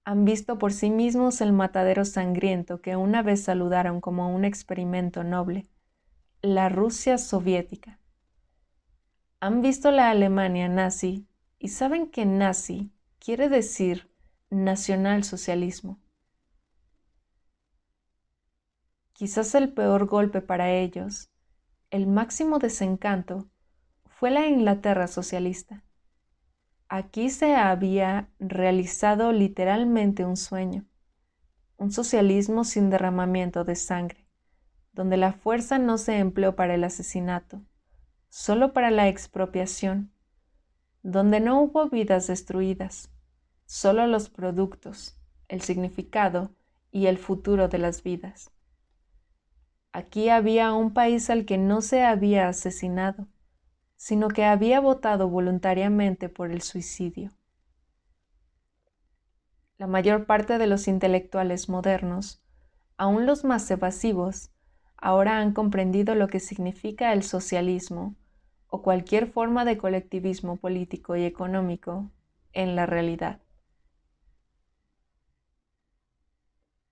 Han visto por sí mismos el matadero sangriento que una vez saludaron como un experimento noble, la Rusia soviética. Han visto la Alemania nazi y saben que nazi quiere decir nacionalsocialismo. Quizás el peor golpe para ellos, el máximo desencanto, fue la Inglaterra socialista. Aquí se había realizado literalmente un sueño, un socialismo sin derramamiento de sangre, donde la fuerza no se empleó para el asesinato, solo para la expropiación, donde no hubo vidas destruidas, solo los productos, el significado y el futuro de las vidas. Aquí había un país al que no se había asesinado, sino que había votado voluntariamente por el suicidio. La mayor parte de los intelectuales modernos, aun los más evasivos, ahora han comprendido lo que significa el socialismo o cualquier forma de colectivismo político y económico en la realidad.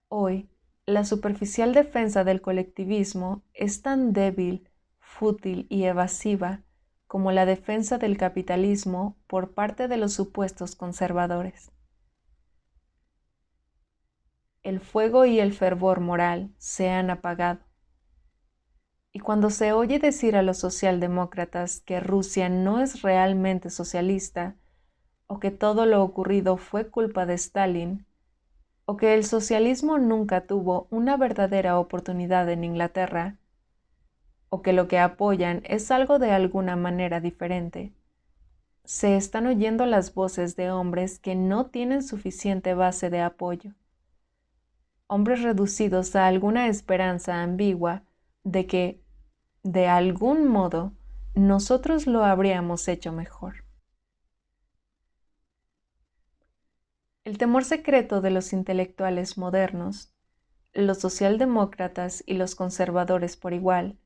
Hoy, la superficial defensa del colectivismo es tan débil, fútil y evasiva como la defensa del capitalismo por parte de los supuestos conservadores. El fuego y el fervor moral se han apagado. Y cuando se oye decir a los socialdemócratas que Rusia no es realmente socialista, o que todo lo ocurrido fue culpa de Stalin, o que el socialismo nunca tuvo una verdadera oportunidad en Inglaterra, o que lo que apoyan es algo de alguna manera diferente, se están oyendo las voces de hombres que no tienen suficiente base de apoyo, hombres reducidos a alguna esperanza ambigua de que, de algún modo, nosotros lo habríamos hecho mejor. El temor secreto de los intelectuales modernos, los socialdemócratas y los conservadores por igual,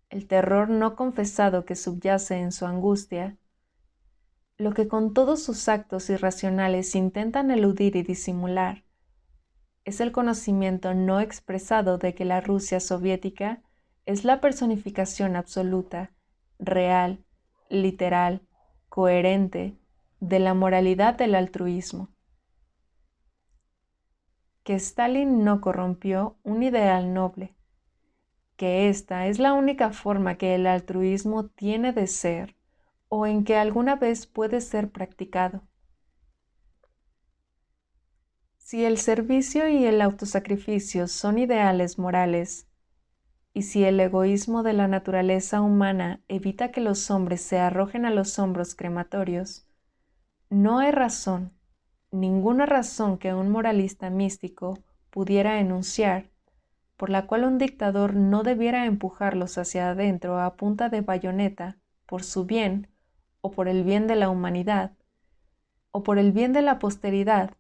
el terror no confesado que subyace en su angustia, lo que con todos sus actos irracionales intentan eludir y disimular, es el conocimiento no expresado de que la Rusia soviética es la personificación absoluta, real, literal, coherente, de la moralidad del altruismo. Que Stalin no corrompió un ideal noble, que esta es la única forma que el altruismo tiene de ser o en que alguna vez puede ser practicado. Si el servicio y el autosacrificio son ideales morales, y si el egoísmo de la naturaleza humana evita que los hombres se arrojen a los hombros crematorios, no hay razón, ninguna razón que un moralista místico pudiera enunciar por la cual un dictador no debiera empujarlos hacia adentro a punta de bayoneta por su bien o por el bien de la humanidad o por el bien de la posteridad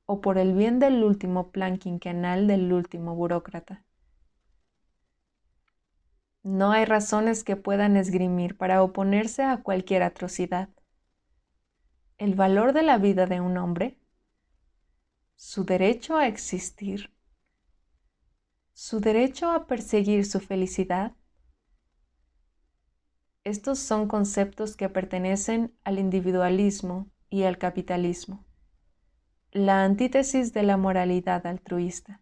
o por el bien del último plan quinquenal del último burócrata. No hay razones que puedan esgrimir para oponerse a cualquier atrocidad. El valor de la vida de un hombre, su derecho a existir, su derecho a perseguir su felicidad, Estos son conceptos que pertenecen al individualismo y al capitalismo, la antítesis de la moralidad altruista.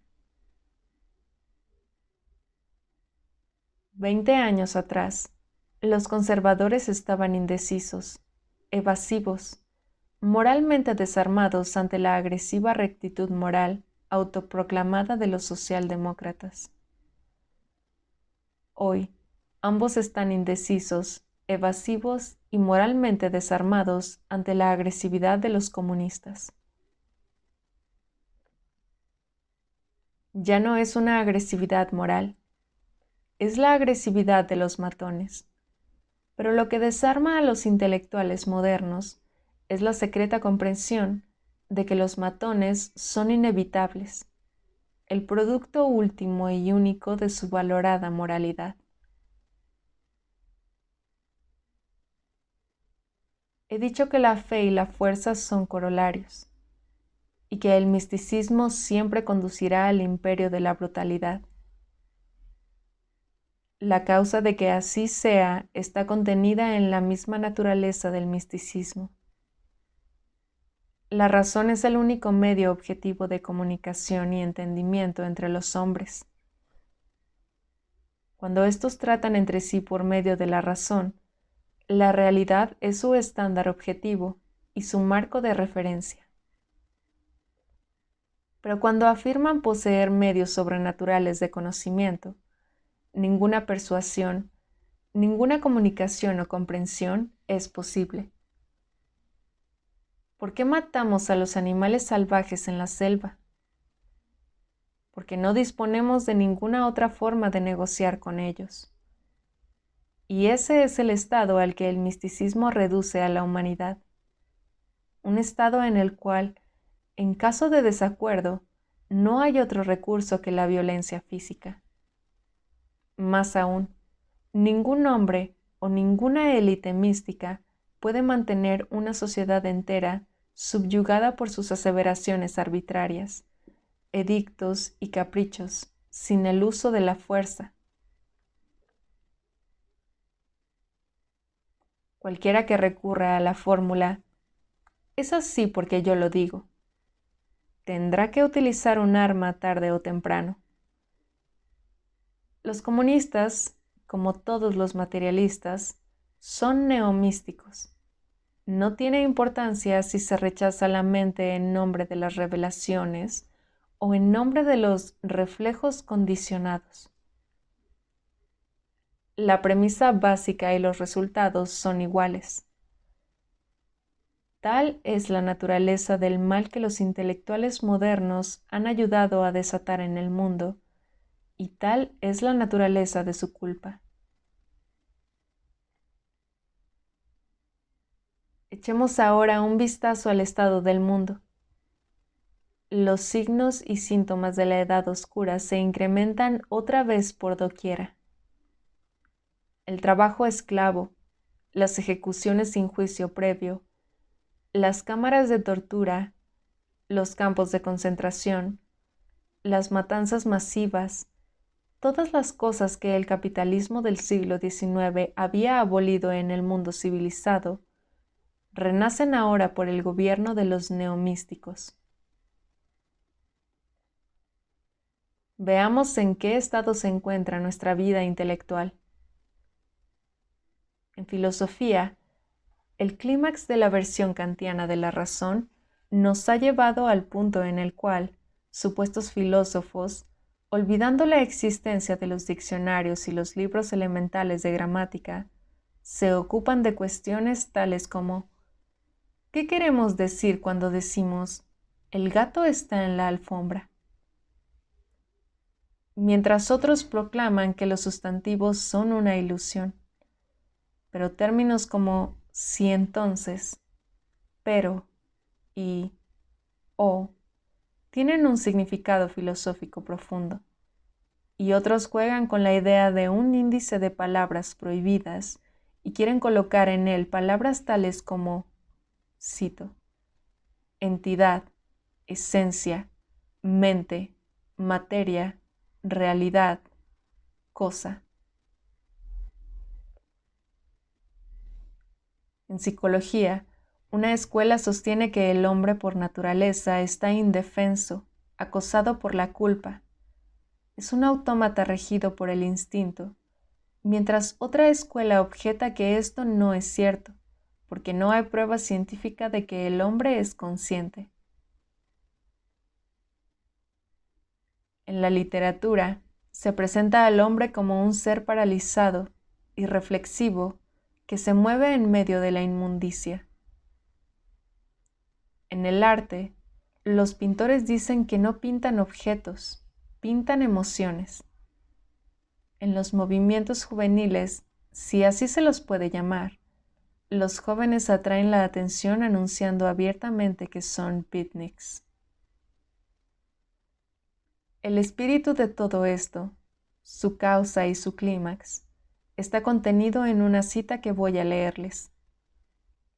20 años atrás, los conservadores estaban indecisos, evasivos, moralmente desarmados ante la agresiva rectitud moral autoproclamada de los socialdemócratas. Hoy, ambos están indecisos, evasivos y moralmente desarmados ante la agresividad de los comunistas. Ya no es una agresividad moral, es la agresividad de los matones. Pero lo que desarma a los intelectuales modernos es la secreta comprensión de que los matones son inevitables, el producto último y único de su valorada moralidad. He dicho que la fe y la fuerza son corolarios, y que el misticismo siempre conducirá al imperio de la brutalidad. La causa de que así sea está contenida en la misma naturaleza del misticismo. La razón es el único medio objetivo de comunicación y entendimiento entre los hombres. Cuando estos tratan entre sí por medio de la razón, la realidad es su estándar objetivo y su marco de referencia. Pero cuando afirman poseer medios sobrenaturales de conocimiento, ninguna persuasión, ninguna comunicación o comprensión es posible. ¿Por qué matamos a los animales salvajes en la selva? Porque no disponemos de ninguna otra forma de negociar con ellos. Y ese es el estado al que el misticismo reduce a la humanidad. Un estado en el cual, en caso de desacuerdo, no hay otro recurso que la violencia física. Más aún, ningún hombre o ninguna élite mística puede mantener una sociedad entera subyugada por sus aseveraciones arbitrarias, edictos y caprichos, sin el uso de la fuerza. Cualquiera que recurra a la fórmula, es así porque yo lo digo, tendrá que utilizar un arma tarde o temprano. Los comunistas, como todos los materialistas, son neomísticos. No tiene importancia si se rechaza la mente en nombre de las revelaciones o en nombre de los reflejos condicionados. La premisa básica y los resultados son iguales. Tal es la naturaleza del mal que los intelectuales modernos han ayudado a desatar en el mundo, y tal es la naturaleza de su culpa. Echemos ahora un vistazo al estado del mundo. Los signos y síntomas de la edad oscura se incrementan otra vez por doquiera. El trabajo esclavo, las ejecuciones sin juicio previo, las cámaras de tortura, los campos de concentración, las matanzas masivas, todas las cosas que el capitalismo del siglo XIX había abolido en el mundo civilizado, renacen ahora por el gobierno de los neomísticos. Veamos en qué estado se encuentra nuestra vida intelectual. En filosofía, el clímax de la versión kantiana de la razón nos ha llevado al punto en el cual supuestos filósofos, olvidando la existencia de los diccionarios y los libros elementales de gramática, se ocupan de cuestiones tales como ¿qué queremos decir cuando decimos el gato está en la alfombra? Mientras otros proclaman que los sustantivos son una ilusión. Pero términos como si entonces, pero y o tienen un significado filosófico profundo, y otros juegan con la idea de un índice de palabras prohibidas y quieren colocar en él palabras tales como, cito, entidad, esencia, mente, materia, realidad, cosa. En psicología, una escuela sostiene que el hombre por naturaleza está indefenso, acosado por la culpa. Es un autómata regido por el instinto, mientras otra escuela objeta que esto no es cierto, porque no hay prueba científica de que el hombre es consciente. En la literatura, se presenta al hombre como un ser paralizado, irreflexivo, que se mueve en medio de la inmundicia. En el arte, los pintores dicen que no pintan objetos, pintan emociones. En los movimientos juveniles, si así se los puede llamar, los jóvenes atraen la atención anunciando abiertamente que son beatniks. El espíritu de todo esto, su causa y su clímax, está contenido en una cita que voy a leerles.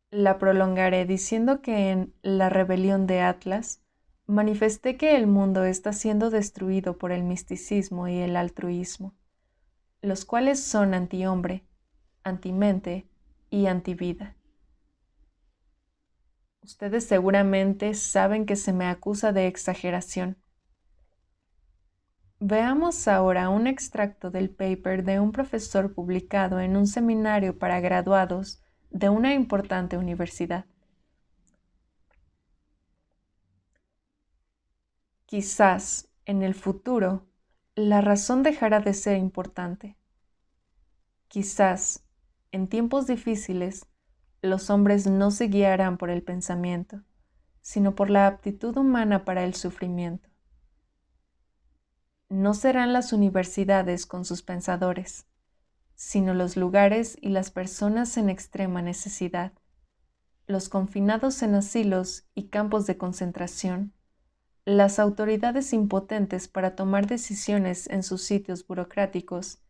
La prolongaré diciendo que en La rebelión de Atlas manifesté que el mundo está siendo destruido por el misticismo y el altruismo, los cuales son antihombre, antimente y antivida. Ustedes seguramente saben que se me acusa de exageración. Veamos ahora un extracto del paper de un profesor publicado en un seminario para graduados de una importante universidad. Quizás, en el futuro, la razón dejará de ser importante. Quizás, en tiempos difíciles, los hombres no se guiarán por el pensamiento, sino por la aptitud humana para el sufrimiento. No serán las universidades con sus pensadores, sino los lugares y las personas en extrema necesidad, los confinados en asilos y campos de concentración, las autoridades impotentes para tomar decisiones en sus sitios burocráticos,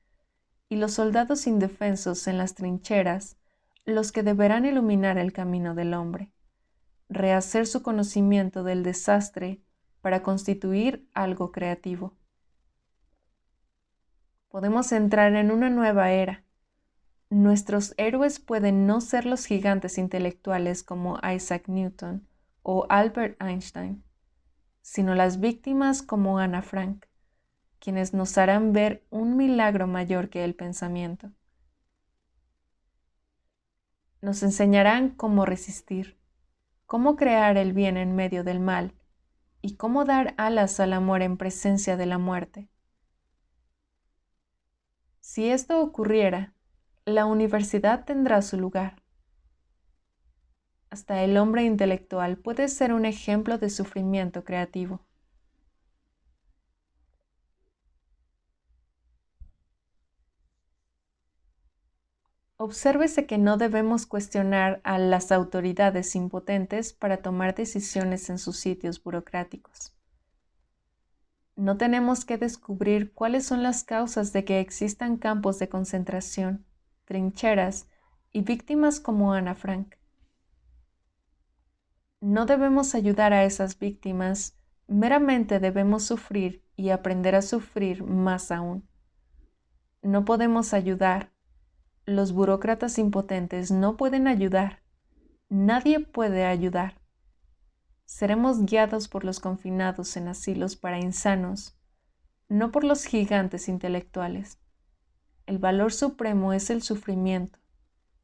y los soldados indefensos en las trincheras, los que deberán iluminar el camino del hombre, rehacer su conocimiento del desastre para constituir algo creativo. Podemos entrar en una nueva era. Nuestros héroes pueden no ser los gigantes intelectuales como Isaac Newton o Albert Einstein, sino las víctimas como Ana Frank, quienes nos harán ver un milagro mayor que el pensamiento. Nos enseñarán cómo resistir, cómo crear el bien en medio del mal y cómo dar alas al amor en presencia de la muerte. Si esto ocurriera, la universidad tendrá su lugar. Hasta el hombre intelectual puede ser un ejemplo de sufrimiento creativo. Obsérvese que no debemos cuestionar a las autoridades impotentes para tomar decisiones en sus sitios burocráticos. No tenemos que descubrir cuáles son las causas de que existan campos de concentración, trincheras y víctimas como Ana Frank. No debemos ayudar a esas víctimas, meramente debemos sufrir y aprender a sufrir más aún. No podemos ayudar. Los burócratas impotentes no pueden ayudar. Nadie puede ayudar. Seremos guiados por los confinados en asilos para insanos, no por los gigantes intelectuales. El valor supremo es el sufrimiento,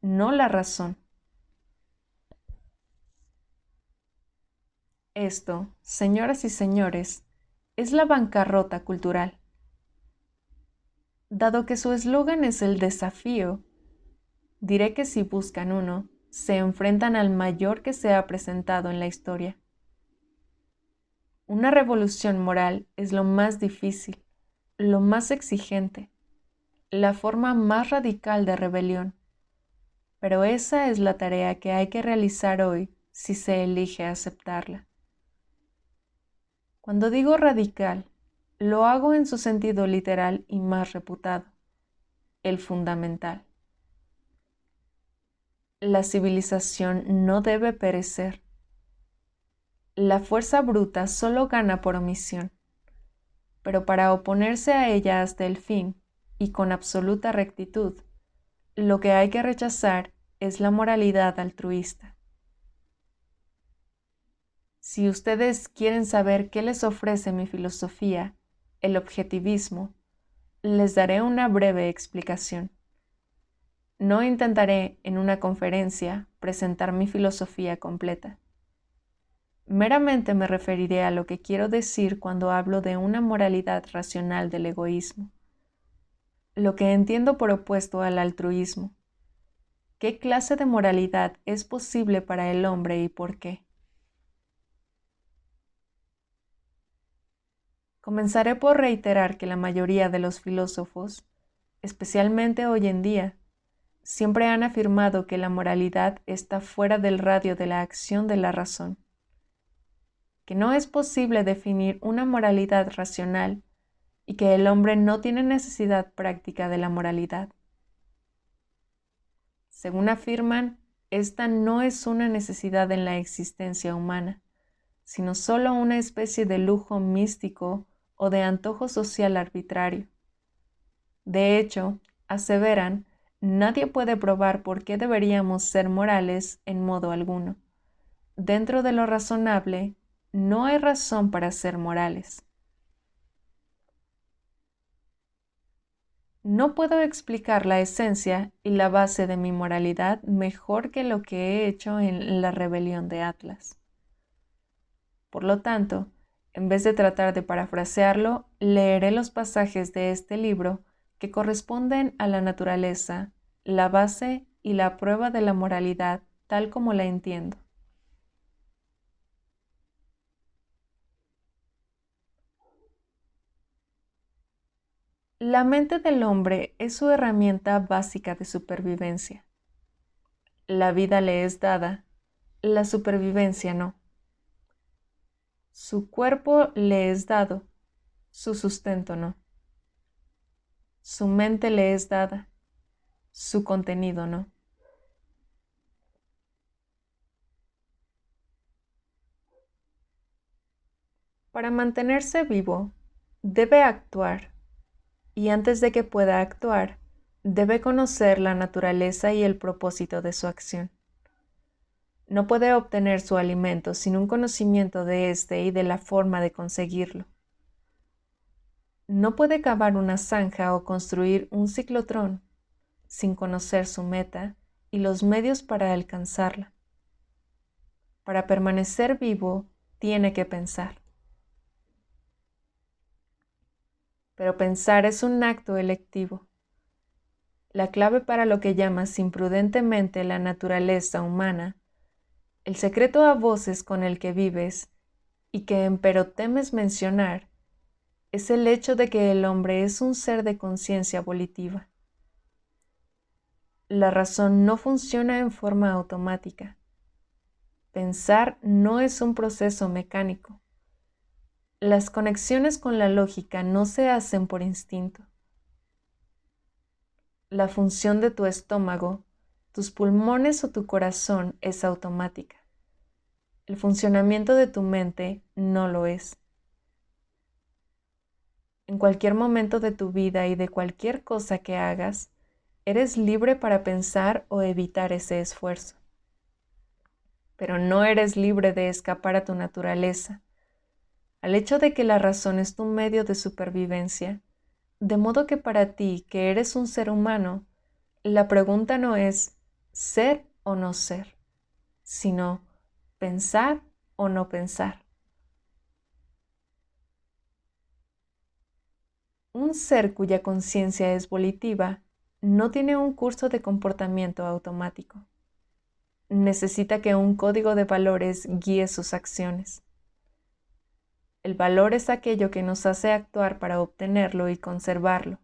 no la razón. Esto, señoras y señores, es la bancarrota cultural. Dado que su eslogan es el desafío, diré que si buscan uno, se enfrentan al mayor que se ha presentado en la historia. Una revolución moral es lo más difícil, lo más exigente, la forma más radical de rebelión. Pero esa es la tarea que hay que realizar hoy si se elige aceptarla. Cuando digo radical, lo hago en su sentido literal y más reputado, el fundamental. La civilización no debe perecer. La fuerza bruta solo gana por omisión, pero para oponerse a ella hasta el fin y con absoluta rectitud, lo que hay que rechazar es la moralidad altruista. Si ustedes quieren saber qué les ofrece mi filosofía, el objetivismo, les daré una breve explicación. No intentaré en una conferencia presentar mi filosofía completa. Meramente me referiré a lo que quiero decir cuando hablo de una moralidad racional del egoísmo, lo que entiendo por opuesto al altruismo. ¿Qué clase de moralidad es posible para el hombre y por qué? Comenzaré por reiterar que la mayoría de los filósofos, especialmente hoy en día, siempre han afirmado que la moralidad está fuera del radio de la acción de la razón, que no es posible definir una moralidad racional y que el hombre no tiene necesidad práctica de la moralidad. Según afirman, esta no es una necesidad en la existencia humana, sino solo una especie de lujo místico o de antojo social arbitrario. De hecho, aseveran, nadie puede probar por qué deberíamos ser morales en modo alguno. Dentro de lo razonable, no hay razón para ser morales. No puedo explicar la esencia y la base de mi moralidad mejor que lo que he hecho en La rebelión de Atlas. Por lo tanto, en vez de tratar de parafrasearlo, leeré los pasajes de este libro que corresponden a la naturaleza, la base y la prueba de la moralidad tal como la entiendo. La mente del hombre es su herramienta básica de supervivencia. La vida le es dada, la supervivencia no. Su cuerpo le es dado, su sustento no. Su mente le es dada, su contenido no. Para mantenerse vivo, debe actuar, y antes de que pueda actuar, debe conocer la naturaleza y el propósito de su acción. No puede obtener su alimento sin un conocimiento de éste y de la forma de conseguirlo. No puede cavar una zanja o construir un ciclotrón sin conocer su meta y los medios para alcanzarla. Para permanecer vivo, tiene que pensar. Pero pensar es un acto electivo. La clave para lo que llamas imprudentemente la naturaleza humana, el secreto a voces con el que vives y que empero temes mencionar, es el hecho de que el hombre es un ser de conciencia volitiva. La razón no funciona en forma automática. Pensar no es un proceso mecánico. Las conexiones con la lógica no se hacen por instinto. La función de tu estómago, tus pulmones o tu corazón es automática. El funcionamiento de tu mente no lo es. En cualquier momento de tu vida y de cualquier cosa que hagas, eres libre para pensar o evitar ese esfuerzo. Pero no eres libre de escapar a tu naturaleza, al hecho de que la razón es tu medio de supervivencia, de modo que para ti, que eres un ser humano, la pregunta no es ser o no ser, sino pensar o no pensar. Un ser cuya conciencia es volitiva no tiene un curso de comportamiento automático. Necesita que un código de valores guíe sus acciones. El valor es aquello que nos hace actuar para obtenerlo y conservarlo.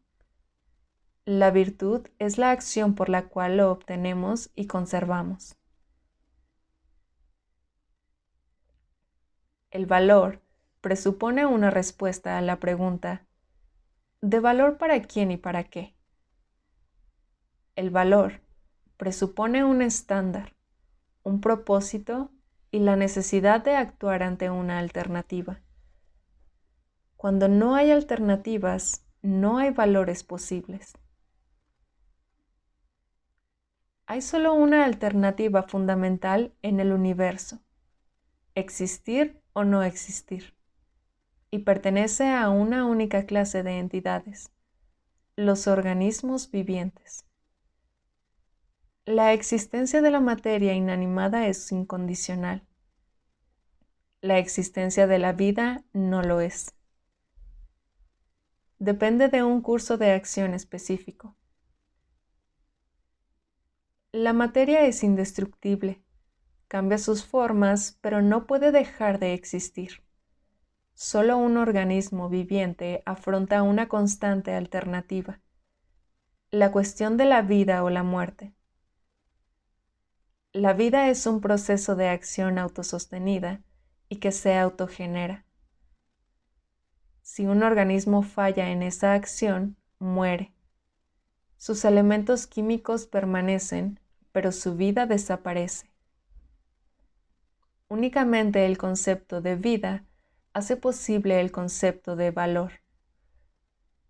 La virtud es la acción por la cual lo obtenemos y conservamos. El valor presupone una respuesta a la pregunta, ¿de valor para quién y para qué? El valor presupone un estándar, un propósito y la necesidad de actuar ante una alternativa. Cuando no hay alternativas, no hay valores posibles. Hay solo una alternativa fundamental en el universo: existir o no existir, y pertenece a una única clase de entidades: los organismos vivientes. La existencia de la materia inanimada es incondicional. La existencia de la vida no lo es. Depende de un curso de acción específico. La materia es indestructible, cambia sus formas, pero no puede dejar de existir. Solo un organismo viviente afronta una constante alternativa: la cuestión de la vida o la muerte. La vida es un proceso de acción autosostenida y que se autogenera. Si un organismo falla en esa acción, muere. Sus elementos químicos permanecen, pero su vida desaparece. Únicamente el concepto de vida hace posible el concepto de valor.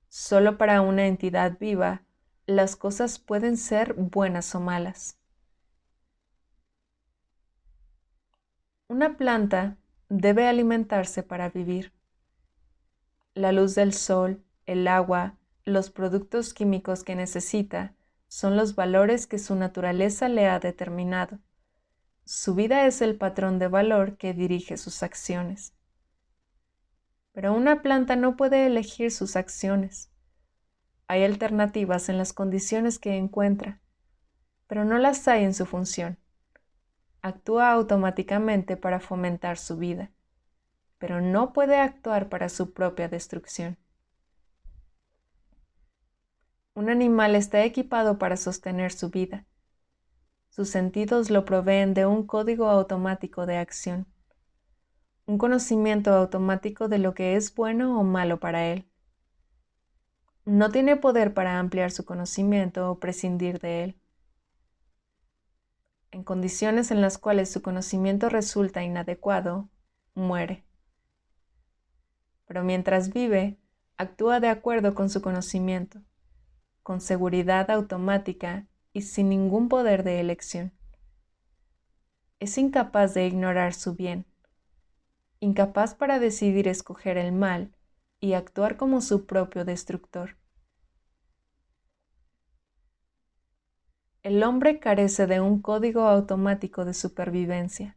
Solo para una entidad viva, las cosas pueden ser buenas o malas. Una planta debe alimentarse para vivir. La luz del sol, el agua, los productos químicos que necesita son los valores que su naturaleza le ha determinado. Su vida es el patrón de valor que dirige sus acciones. Pero una planta no puede elegir sus acciones. Hay alternativas en las condiciones que encuentra, pero no las hay en su función. Actúa automáticamente para fomentar su vida, pero no puede actuar para su propia destrucción. Un animal está equipado para sostener su vida. Sus sentidos lo proveen de un código automático de acción, un conocimiento automático de lo que es bueno o malo para él. No tiene poder para ampliar su conocimiento o prescindir de él. En condiciones en las cuales su conocimiento resulta inadecuado, muere. Pero mientras vive, actúa de acuerdo con su conocimiento, con seguridad automática y sin ningún poder de elección. Es incapaz de ignorar su bien, incapaz para decidir escoger el mal y actuar como su propio destructor. El hombre carece de un código automático de supervivencia.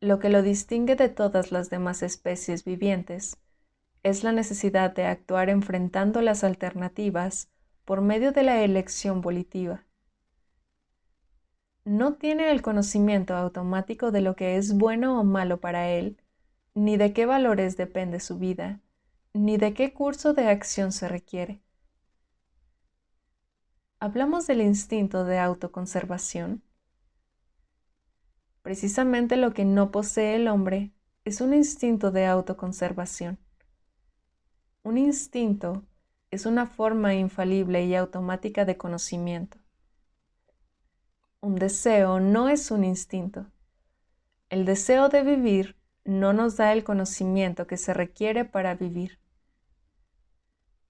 Lo que lo distingue de todas las demás especies vivientes es la necesidad de actuar enfrentando las alternativas por medio de la elección volitiva. No tiene el conocimiento automático de lo que es bueno o malo para él, ni de qué valores depende su vida, ni de qué curso de acción se requiere. ¿Hablamos del instinto de autoconservación? Precisamente lo que no posee el hombre es un instinto de autoconservación. Un instinto es una forma infalible y automática de conocimiento. Un deseo no es un instinto. El deseo de vivir no nos da el conocimiento que se requiere para vivir.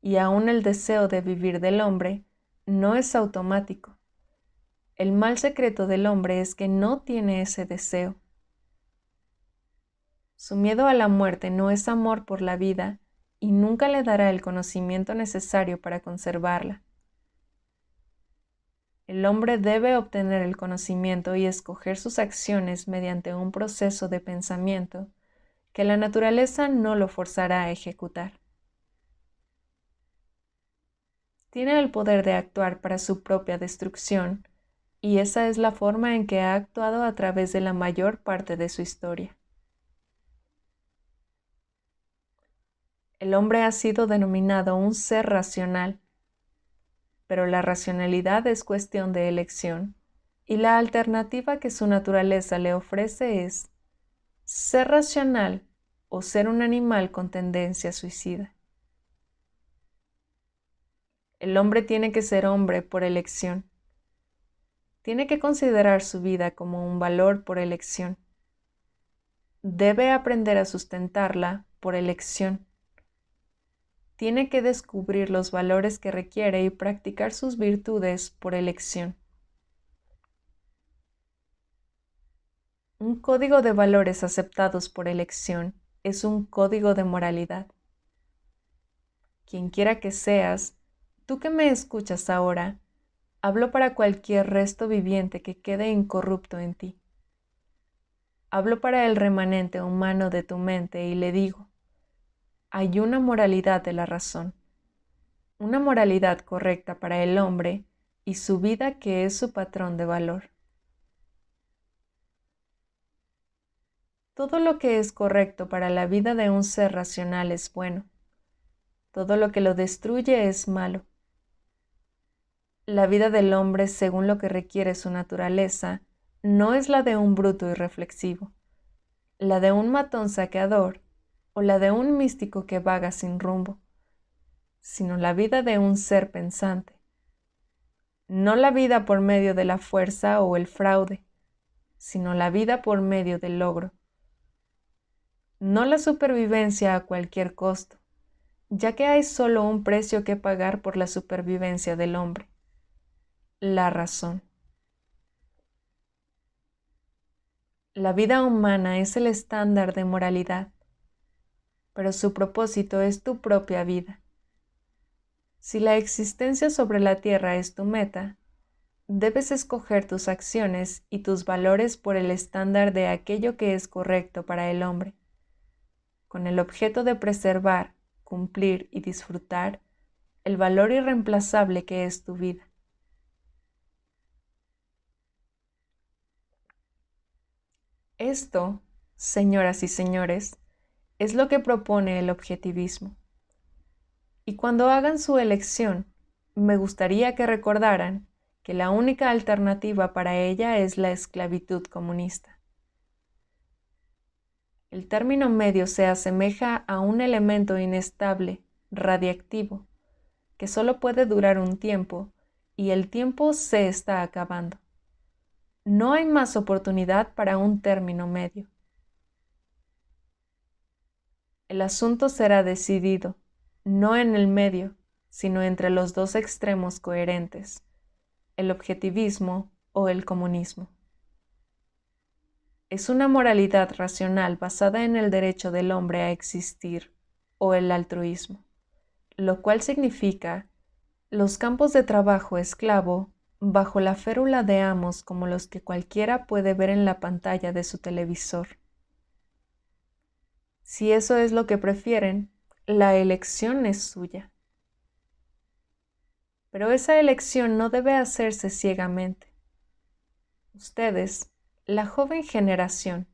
Y aún el deseo de vivir del hombre no es automático. El mal secreto del hombre es que no tiene ese deseo. Su miedo a la muerte no es amor por la vida y nunca le dará el conocimiento necesario para conservarla. El hombre debe obtener el conocimiento y escoger sus acciones mediante un proceso de pensamiento que la naturaleza no lo forzará a ejecutar. Tiene el poder de actuar para su propia destrucción, y esa es la forma en que ha actuado a través de la mayor parte de su historia. El hombre ha sido denominado un ser racional, pero la racionalidad es cuestión de elección, y la alternativa que su naturaleza le ofrece es ser racional o ser un animal con tendencia suicida. El hombre tiene que ser hombre por elección. Tiene que considerar su vida como un valor por elección. Debe aprender a sustentarla por elección. Tiene que descubrir los valores que requiere y practicar sus virtudes por elección. Un código de valores aceptados por elección es un código de moralidad. Quien quiera que seas, tú que me escuchas ahora, hablo para cualquier resto viviente que quede incorrupto en ti. Hablo para el remanente humano de tu mente y le digo, hay una moralidad de la razón, una moralidad correcta para el hombre y su vida que es su patrón de valor. Todo lo que es correcto para la vida de un ser racional es bueno. Todo lo que lo destruye es malo. La vida del hombre, según lo que requiere su naturaleza, no es la de un bruto irreflexivo, la de un matón saqueador o la de un místico que vaga sin rumbo, sino la vida de un ser pensante. No la vida por medio de la fuerza o el fraude, sino la vida por medio del logro. No la supervivencia a cualquier costo, ya que hay solo un precio que pagar por la supervivencia del hombre: la razón. La vida humana es el estándar de moralidad, pero su propósito es tu propia vida. Si la existencia sobre la tierra es tu meta, debes escoger tus acciones y tus valores por el estándar de aquello que es correcto para el hombre, con el objeto de preservar, cumplir y disfrutar el valor irreemplazable que es tu vida. Esto, señoras y señores, es lo que propone el objetivismo. Y cuando hagan su elección, me gustaría que recordaran que la única alternativa para ella es la esclavitud comunista. El término medio se asemeja a un elemento inestable, radiactivo, que solo puede durar un tiempo, y el tiempo se está acabando. No hay más oportunidad para un término medio. El asunto será decidido, no en el medio, sino entre los dos extremos coherentes, el objetivismo o el comunismo. Es una moralidad racional basada en el derecho del hombre a existir o el altruismo, lo cual significa los campos de trabajo esclavo bajo la férula de amos como los que cualquiera puede ver en la pantalla de su televisor. Si eso es lo que prefieren, la elección es suya. Pero esa elección no debe hacerse ciegamente. Ustedes, la joven generación,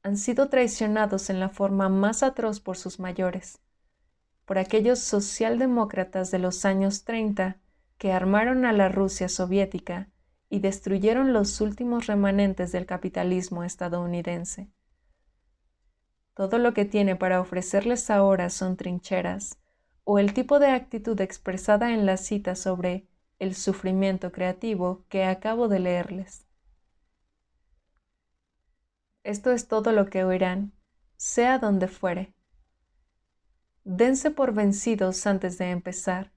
han sido traicionados en la forma más atroz por sus mayores, por aquellos socialdemócratas de los años 30 que armaron a la Rusia soviética y destruyeron los últimos remanentes del capitalismo estadounidense. Todo lo que tiene para ofrecerles ahora son trincheras, o el tipo de actitud expresada en la cita sobre el sufrimiento creativo que acabo de leerles. Esto es todo lo que oirán, sea donde fuere. Dense por vencidos antes de empezar.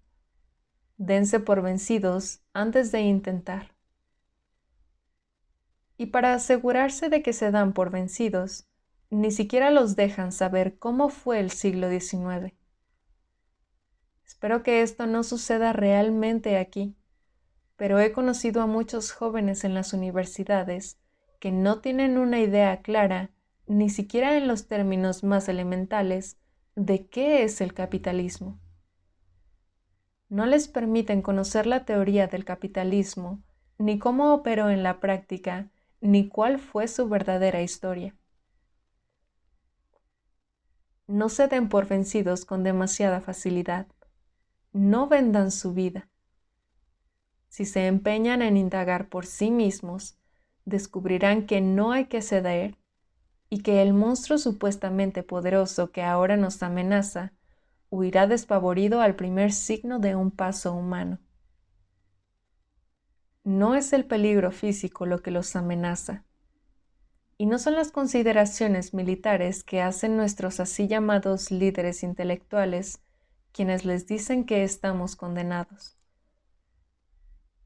Dense por vencidos antes de intentar. Y para asegurarse de que se dan por vencidos, ni siquiera los dejan saber cómo fue el siglo XIX. Espero que esto no suceda realmente aquí, pero he conocido a muchos jóvenes en las universidades que no tienen una idea clara, ni siquiera en los términos más elementales, de qué es el capitalismo. No les permiten conocer la teoría del capitalismo, ni cómo operó en la práctica, ni cuál fue su verdadera historia. No se den por vencidos con demasiada facilidad. No vendan su vida. Si se empeñan en indagar por sí mismos, descubrirán que no hay que ceder y que el monstruo supuestamente poderoso que ahora nos amenaza huirá despavorido al primer signo de un paso humano. No es el peligro físico lo que los amenaza, y no son las consideraciones militares que hacen nuestros así llamados líderes intelectuales quienes les dicen que estamos condenados.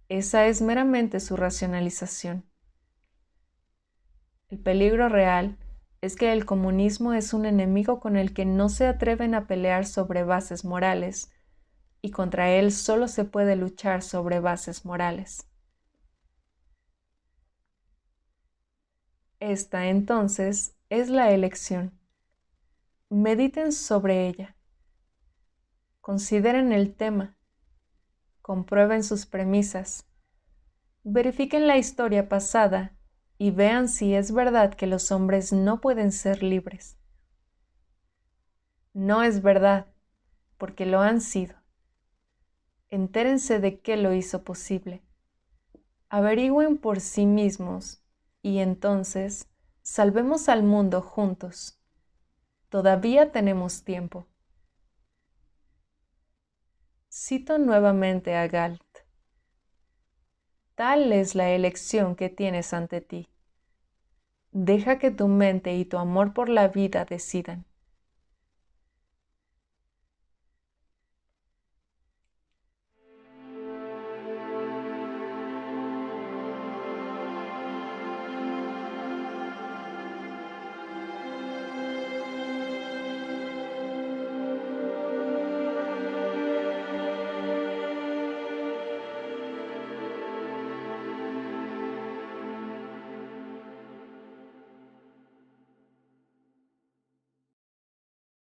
Esa es meramente su racionalización. El peligro real es que el comunismo es un enemigo con el que no se atreven a pelear sobre bases morales, y contra él solo se puede luchar sobre bases morales. Esta, entonces, es la elección. Mediten sobre ella. Consideren el tema. Comprueben sus premisas. Verifiquen la historia pasada y vean si es verdad que los hombres no pueden ser libres. No es verdad, porque lo han sido. Entérense de qué lo hizo posible. Averigüen por sí mismos y entonces salvemos al mundo juntos. Todavía tenemos tiempo. Cito nuevamente a Galt. Tal es la elección que tienes ante ti. Deja que tu mente y tu amor por la vida decidan.